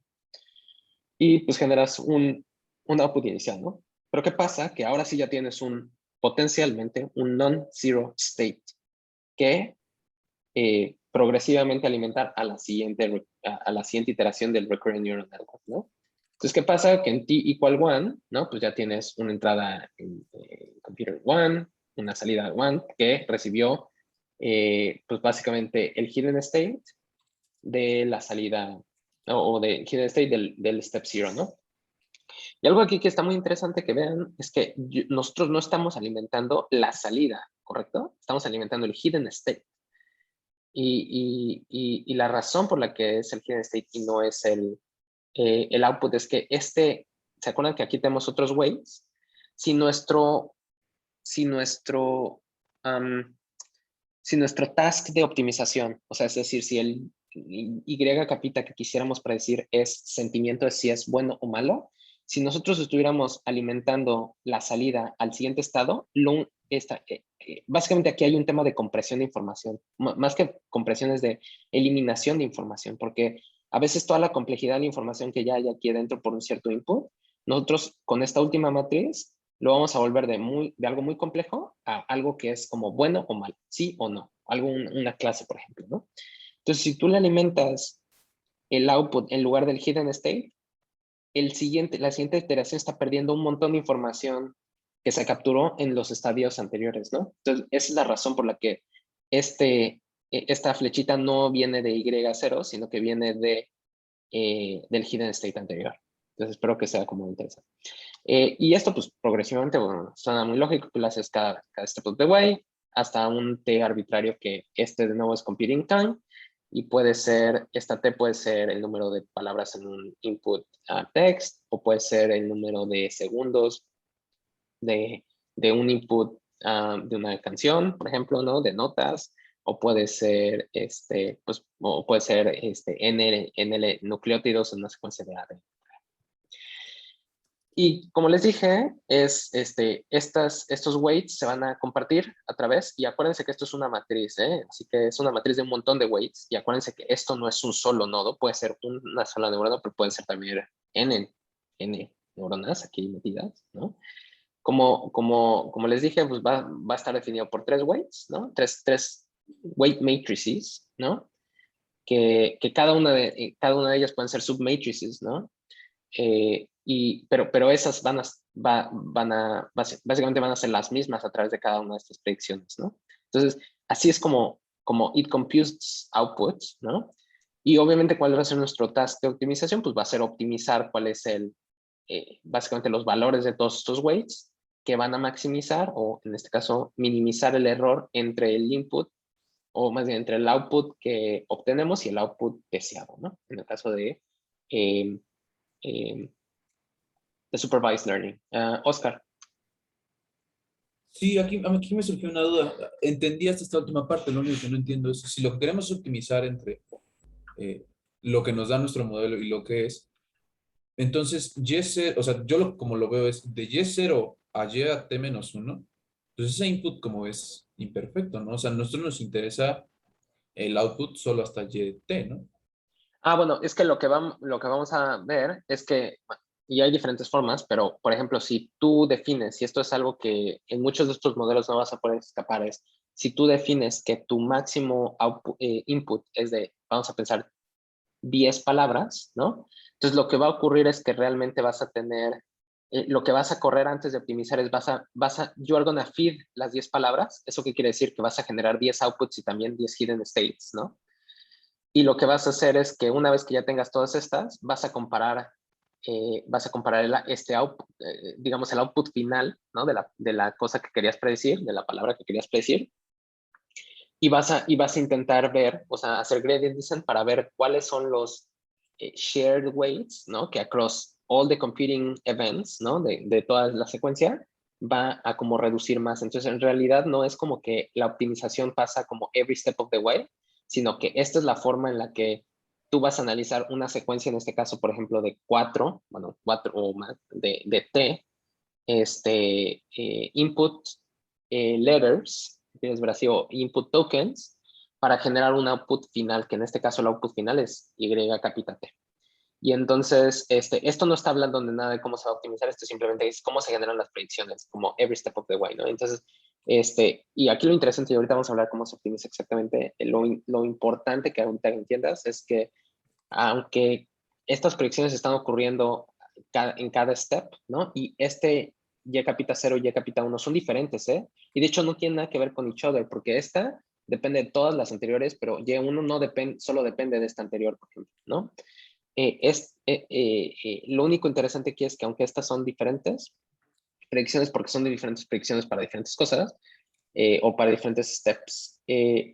Y pues generas un output inicial, ¿no? Pero ¿qué pasa? Que ahora sí ya tienes potencialmente un non-zero state que progresivamente alimentar a la siguiente iteración del recurrent neural network, ¿no? Entonces, ¿qué pasa? Que en t = 1, ¿no? Pues ya tienes una entrada en computer 1, una salida 1 que recibió, pues básicamente el hidden state de la salida, ¿no? O de hidden state del step 0, ¿no? Y algo aquí que está muy interesante que vean es que nosotros no estamos alimentando la salida, ¿correcto? Estamos alimentando el hidden state. Y la razón por la que es el hidden state y no es el output es que ¿se acuerdan que aquí tenemos otros weights? Si nuestro, si nuestro, um, si nuestro task de optimización, o sea, es decir, si el Y capita que quisiéramos predecir es sentimiento de si es bueno o malo, si nosotros estuviéramos alimentando la salida al siguiente estado, básicamente aquí hay un tema de compresión de información, más que compresiones de eliminación de información, porque a veces toda la complejidad de la información que ya hay aquí dentro por un cierto input, nosotros con esta última matriz lo vamos a volver de algo muy complejo a algo que es como bueno o malo, sí o no, una clase, por ejemplo, ¿no? Entonces, si tú le alimentas el output en lugar del hidden state, la siguiente iteración está perdiendo un montón de información que se capturó en los estadios anteriores, ¿no? Entonces, esa es la razón por la que esta flechita no viene de Y0, sino que viene del hidden state anterior. Entonces, espero que sea como interesante. Y esto, pues, progresivamente, bueno, suena muy lógico, tú lo haces cada step of the way, hasta un t arbitrario que de nuevo es computing time, y esta t puede ser el número de palabras en un input text, o puede ser el número de segundos de un input de una canción, por ejemplo, ¿no? De notas, o puede ser, pues, o puede ser NL nucleótidos en una secuencia de ADN. Y como les dije, estos weights se van a compartir a través, y acuérdense que esto es una matriz, ¿eh? Así que es una matriz de un montón de weights, y acuérdense que esto no es un solo nodo, puede ser una sola neurona, pero pueden ser también N neuronas aquí metidas, ¿no? Como les dije, pues va a estar definido por 3 weights, ¿no? Tres weight matrices, ¿no? Que cada una de ellas pueden ser submatrices, ¿no? Pero esas básicamente van a ser las mismas a través de cada una de estas predicciones, ¿no? Entonces, así es como it computes outputs, ¿no? Y obviamente, ¿cuál va a ser nuestro task de optimización? Pues va a ser optimizar cuál es básicamente los valores de todos estos weights que van a maximizar, o en este caso, minimizar el error entre el input, o más bien entre el output que obtenemos y el output deseado, ¿no? En el caso de supervised learning. Oscar. Sí, aquí me surgió una duda. Entendí hasta esta última parte, lo único que no entiendo es si lo que queremos es optimizar entre eh, lo que nos da nuestro modelo y lo que es. Entonces, Y0, o sea, como lo veo es de Y0 a Y a T-1, entonces ese input como es imperfecto, ¿no? O sea, a nosotros nos interesa el output solo hasta YT, ¿no? Bueno, es que lo que vamos a ver es que, bueno, y hay diferentes formas, pero por ejemplo, si tú defines, y esto es algo que en muchos de estos modelos no vas a poder escapar, es si tú defines que tu máximo input es vamos a pensar, 10 palabras, ¿no? Entonces lo que va a ocurrir es que realmente vas a tener, lo que vas a correr antes de optimizar es you're gonna feed las 10 palabras. ¿Eso qué quiere decir? Que vas a generar 10 outputs y también 10 hidden states, ¿no? Y lo que vas a hacer es que una vez que ya tengas todas estas, vas a comparar output, digamos el output final, ¿no? De la cosa que querías predecir, de la palabra que querías predecir, y vas a intentar ver, o sea, hacer gradient descent para ver cuáles son los shared weights, ¿no? Que across all the computing events, ¿no? De toda la secuencia, va a como reducir más. Entonces, en realidad no es como que la optimización pasa como every step of the way, sino que esta es la forma en la que tú vas a analizar una secuencia, en este caso, por ejemplo, de 4 o más, de T, input letters, tienes Brasil, input tokens, para generar un output final, que en este caso el output final es Y capita T. Y entonces, esto no está hablando de nada de cómo se va a optimizar, esto simplemente es cómo se generan las predicciones, como every step of the way, ¿no? Entonces, y aquí lo interesante, y ahorita vamos a hablar cómo se optimiza exactamente, lo importante que ahorita entiendas es que aunque estas predicciones están ocurriendo en cada step, ¿no? Y y capita 0 y y capita 1 son diferentes, ¿eh? Y de hecho no tienen nada que ver con each other, porque esta depende de todas las anteriores, pero Y1 no depende, solo depende de esta anterior, por ejemplo, ¿no? Lo único interesante aquí es que aunque estas son diferentes predicciones, porque son de diferentes predicciones para diferentes cosas, o para diferentes steps,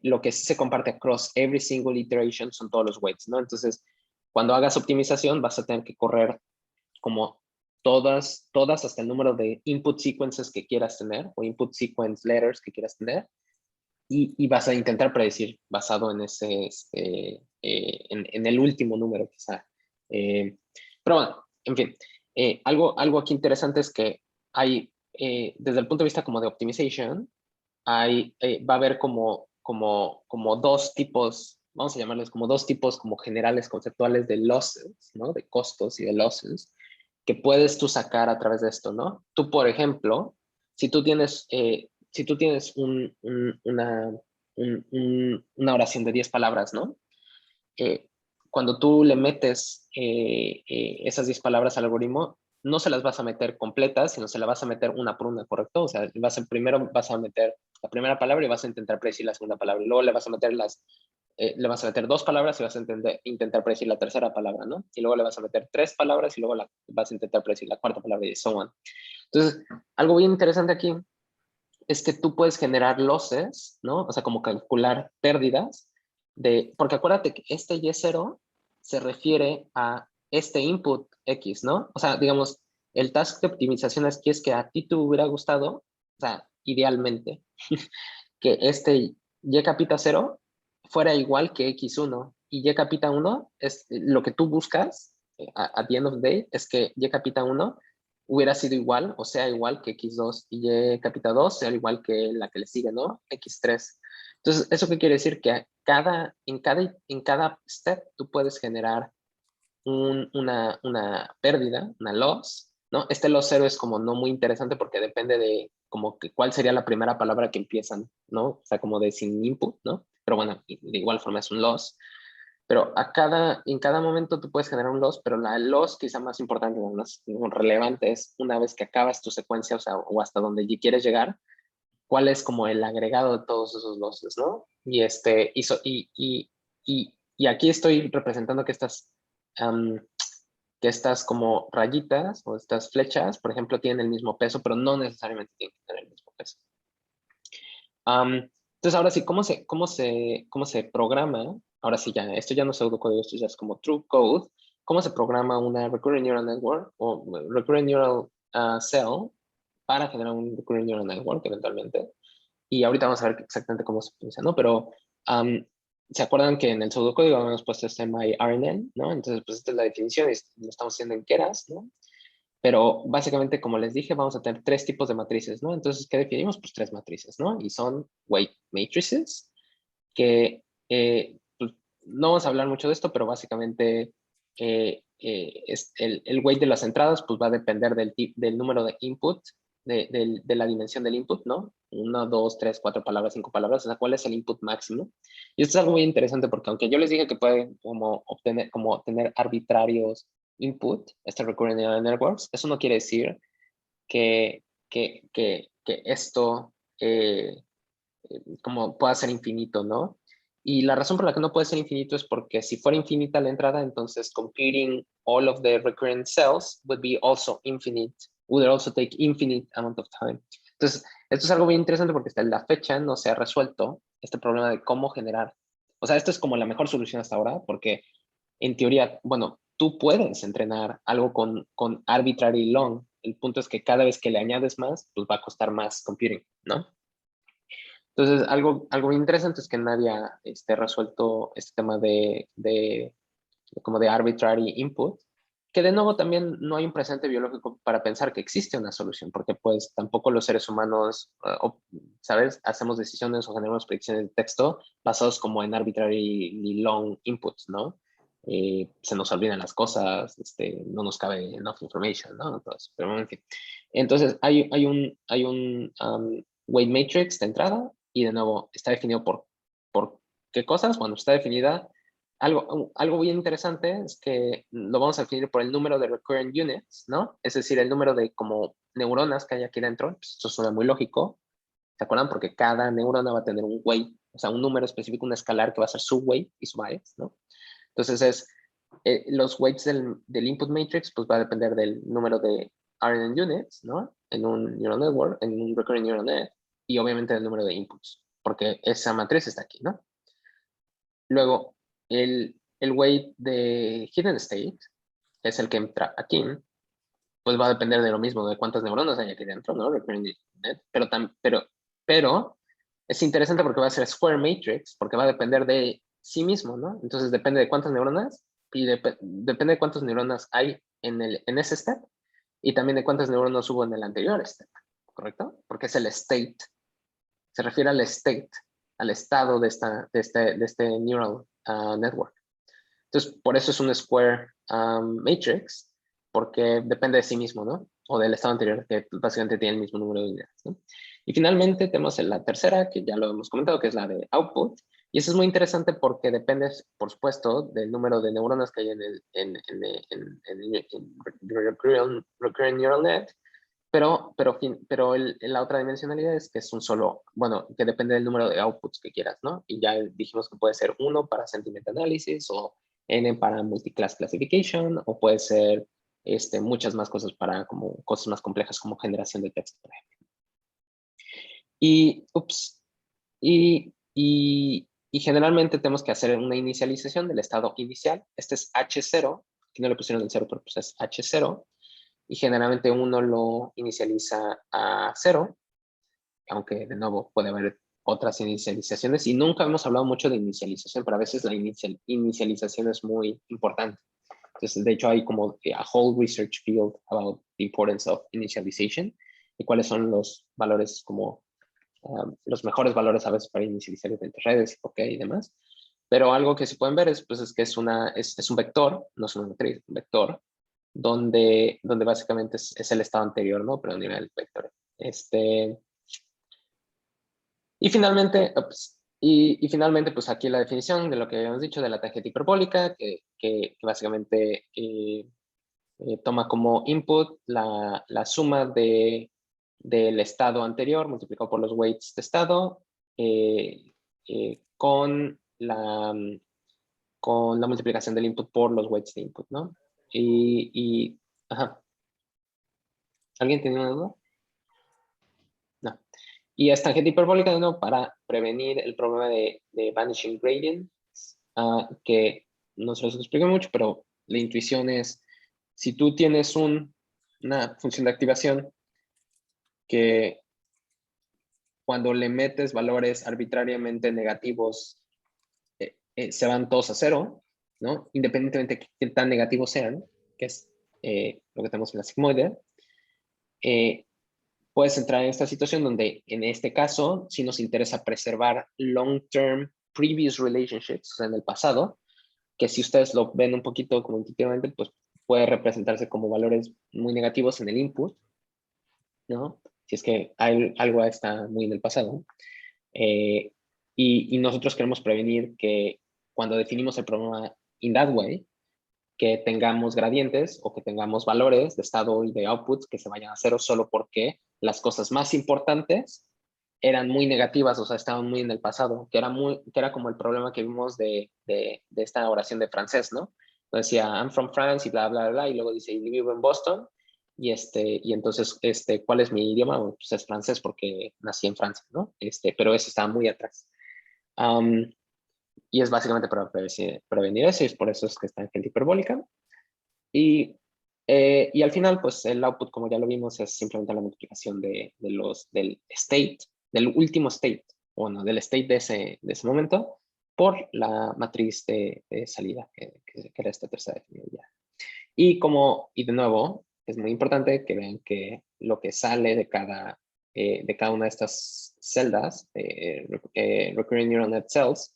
lo que sí se comparte across every single iteration son todos los weights, ¿no? Entonces, cuando hagas optimización vas a tener que correr como todas hasta el número de input sequences que quieras tener, o input sequence letters que quieras tener, y vas a intentar predecir basado en en el último número quizá. Pero bueno, en fin, algo aquí interesante es que hay, desde el punto de vista como de optimization, va a haber como dos tipos, vamos a llamarles como dos tipos como generales conceptuales de losses, ¿no? De costos y de losses, que puedes tú sacar a través de esto, ¿no? Tú, por ejemplo, si tú tienes, una oración de 10 palabras, ¿no? Eh, Cuando tú le metes esas 10 palabras al algoritmo, no se las vas a meter completas, sino se las vas a meter una por una, ¿correcto? O sea, primero vas a meter la primera palabra y vas a intentar predecir la segunda palabra. Y luego le vas a meter le vas a meter dos palabras y vas a intentar predecir la tercera palabra, ¿no? Y luego le vas a meter tres palabras y luego vas a intentar predecir la cuarta palabra y so on. Entonces, algo bien interesante aquí es que tú puedes generar losses, ¿no? O sea, como calcular pérdidas porque acuérdate que este Y0 se refiere a este input X, ¿no? O sea, digamos, el task de optimización aquí es que a ti te hubiera gustado, o sea, idealmente, que este Y capita 0 fuera igual que X1 y Y capita 1 es lo que tú buscas at the end of the day, es que Y capita 1 hubiera sido igual o sea igual que X2 y Y capita 2 sea igual que la que le sigue, ¿no? X3. Entonces, ¿eso qué quiere decir? Que en cada step tú puedes generar una pérdida, una loss, ¿no? Este loss cero es como no muy interesante porque depende de como que cuál sería la primera palabra que empiezan, ¿no? O sea, como de sin input, ¿no? Pero bueno, de igual forma es un loss. Pero en cada momento tú puedes generar un loss, pero la loss quizá más importante, más relevante es una vez que acabas tu secuencia, o sea, o hasta donde quieres llegar, cuál es como el agregado de todos esos losses, ¿no? Y aquí estoy representando que estas como rayitas o estas flechas, por ejemplo, tienen el mismo peso, pero no necesariamente tienen que tener el mismo peso. Entonces, ahora sí, ¿cómo se programa? Ahora sí, ya, esto ya no es pseudocódigo, esto ya es como true code. ¿Cómo se programa una Recurrent Neural Network o Recurrent Neural Cell para generar un Recurrent Neural Network eventualmente? Y ahorita vamos a ver exactamente cómo se utiliza, ¿no? Pero, ¿se acuerdan que en el pseudocódigo habíamos puesto este myRNN, ¿no? Entonces, pues esta es la definición y lo estamos haciendo en keras, ¿no? Pero básicamente, como les dije, vamos a tener tres tipos de matrices, ¿no? Entonces, ¿qué definimos? Pues tres matrices, ¿no? Y son weight matrices, que pues, no vamos a hablar mucho de esto, pero básicamente es el weight de las entradas pues va a depender del número de input, de la dimensión del input, ¿no? Una, dos, tres, cuatro palabras, cinco palabras, o sea, ¿cuál es el input máximo? Y esto es algo muy interesante porque aunque yo les dije que pueden como tener arbitrarios input, este recurrent neural networks, eso no quiere decir que, que esto como pueda ser infinito, ¿no? Y la razón por la que no puede ser infinito es porque si fuera infinita la entrada, entonces computing all of the recurrent cells would be also infinite, would also take infinite amount of time. Entonces, esto es algo muy interesante porque hasta la fecha no se ha resuelto este problema de cómo generar. O sea, esto es como la mejor solución hasta ahora porque en teoría, bueno, tú puedes entrenar algo con arbitrary long. El punto es que cada vez que le añades más, pues va a costar más computing, ¿no? Entonces, algo muy interesante es que nadie ha resuelto este tema como de arbitrary input, que de nuevo también no hay un presente biológico para pensar que existe una solución, porque pues tampoco los seres humanos, ¿sabes? Hacemos decisiones o generamos predicciones de texto basados como en arbitrary long inputs, ¿no? se nos olvidan las cosas, no nos cabe enough information, ¿no? Entonces, pero en fin. Entonces, hay un weight matrix de entrada y de nuevo está definido por qué cosas. Bueno, está definida, algo bien interesante es que lo vamos a definir por el número de recurrent units, ¿no? Es decir, el número de como neuronas que hay aquí dentro. Pues esto suena muy lógico, ¿se acuerdan? Porque cada neurona va a tener un weight, o sea, un número específico, un escalar que va a ser su weight y su bias, ¿no? Entonces los weights del input matrix pues va a depender del número de RNN units, ¿no? En un neural network, en un recurrent neural net, y obviamente del número de inputs, porque esa matriz está aquí, ¿no? Luego, el weight de hidden state, que es el que entra aquí, pues va a depender de lo mismo, de cuántas neuronas hay aquí dentro, ¿no? Recurrent neural net, pero es interesante porque va a ser square matrix, porque va a depender de sí mismo, ¿no? Entonces depende de cuántas neuronas y depende de cuántas neuronas hay en ese step y también de cuántas neuronas hubo en el anterior step, ¿correcto? Porque es el state, se refiere al state, al estado de este neural network. Entonces, por eso es un square matrix, porque depende de sí mismo, ¿no? O del estado anterior, que básicamente tiene el mismo número de unidades, ¿no? Y finalmente tenemos la tercera, que ya lo hemos comentado, que es la de output. Y eso es muy interesante porque depende, por supuesto, del número de neuronas que hay en recurrent neural net, pero la otra dimensionalidad es que es un solo, bueno, que depende del número de outputs que quieras, ¿no? Y ya dijimos que puede ser 1 para sentiment analysis o N para multiclass classification, o puede ser muchas más cosas para como cosas más complejas como generación de texto, por ejemplo. Y generalmente tenemos que hacer una inicialización del estado inicial. Este es H0, aquí no le pusieron el 0, pero pues es H0. Y generalmente uno lo inicializa a 0, aunque de nuevo puede haber otras inicializaciones. Y nunca hemos hablado mucho de inicialización, pero a veces la inicialización es muy importante. Entonces, de hecho, hay como a whole research field about the importance of initialization y cuáles son los valores como los mejores valores a veces para inicializar diferentes redes, ok, y demás. Pero algo que se pueden ver es, pues, es que es un vector, no es una matriz, un vector, donde básicamente es el estado anterior, ¿no? Pero a nivel vector. Y finalmente, pues aquí la definición de lo que habíamos dicho de la tangente hiperbólica, que básicamente toma como input la suma del estado anterior multiplicado por los weights de estado con la multiplicación del input por los weights de input, ¿no? Ajá. ¿Alguien tiene una duda? No. Y es tangente hiperbólica de nuevo para prevenir el problema de vanishing gradient, que no se los explico mucho, pero la intuición es, si tú tienes una función de activación que cuando le metes valores arbitrariamente negativos, se van todos a 0, ¿no? Independientemente de qué tan negativos sean, que es lo que tenemos en la sigmoide, puedes entrar en esta situación donde, en este caso, si nos interesa preservar long-term previous relationships, o sea, en el pasado, que si ustedes lo ven un poquito como intuitivamente, pues puede representarse como valores muy negativos en el input, ¿no? Si es que algo está muy en el pasado. Y nosotros queremos prevenir que cuando definimos el problema in that way, que tengamos gradientes o que tengamos valores de estado y de output que se vayan a cero solo porque las cosas más importantes eran muy negativas, o sea, estaban muy en el pasado, que era como el problema que vimos de esta oración de francés, ¿no? Decía, I'm from France y bla, bla, bla, y luego dice, y vivo en Boston, y entonces, ¿cuál es mi idioma? Bueno, pues es francés porque nací en Francia, ¿no? Pero eso estaba muy atrás. Y es básicamente para prevenir eso, y es por eso es que está en tangente hiperbólica. Y al final, pues el output, como ya lo vimos, es simplemente la multiplicación del state, del último state, bueno, del state de ese momento, por la matriz de salida, que era esta tercera definición. Y de nuevo, es muy importante que vean que lo que sale de cada una de estas celdas, recurrent neural net cells,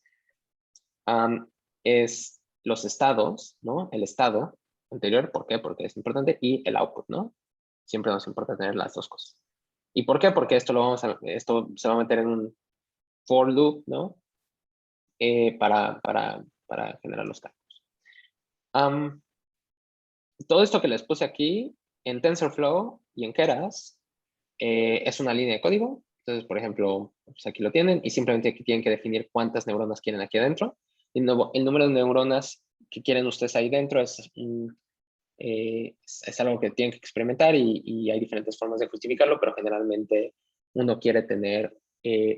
es los estados, ¿no? El estado anterior, ¿por qué? Porque es importante, y el output, ¿no? Siempre nos importa tener las dos cosas. ¿Y por qué? Porque esto se va a meter en un for loop, ¿no? Para generar los cálculos. Todo esto que les puse aquí en TensorFlow y en Keras es una línea de código. Entonces, por ejemplo, pues aquí lo tienen y simplemente tienen que definir cuántas neuronas quieren aquí adentro. Y el número de neuronas que quieren ustedes ahí dentro es algo que tienen que experimentar y hay diferentes formas de justificarlo, pero generalmente uno quiere tener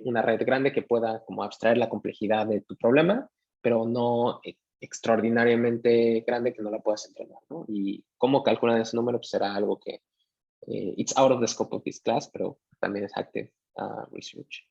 una red grande que pueda como abstraer la complejidad de tu problema, pero no extraordinariamente grande que no la puedas entrenar, ¿no? Y cómo calculan ese número pues será algo que it's out of the scope of this class, pero también es active research.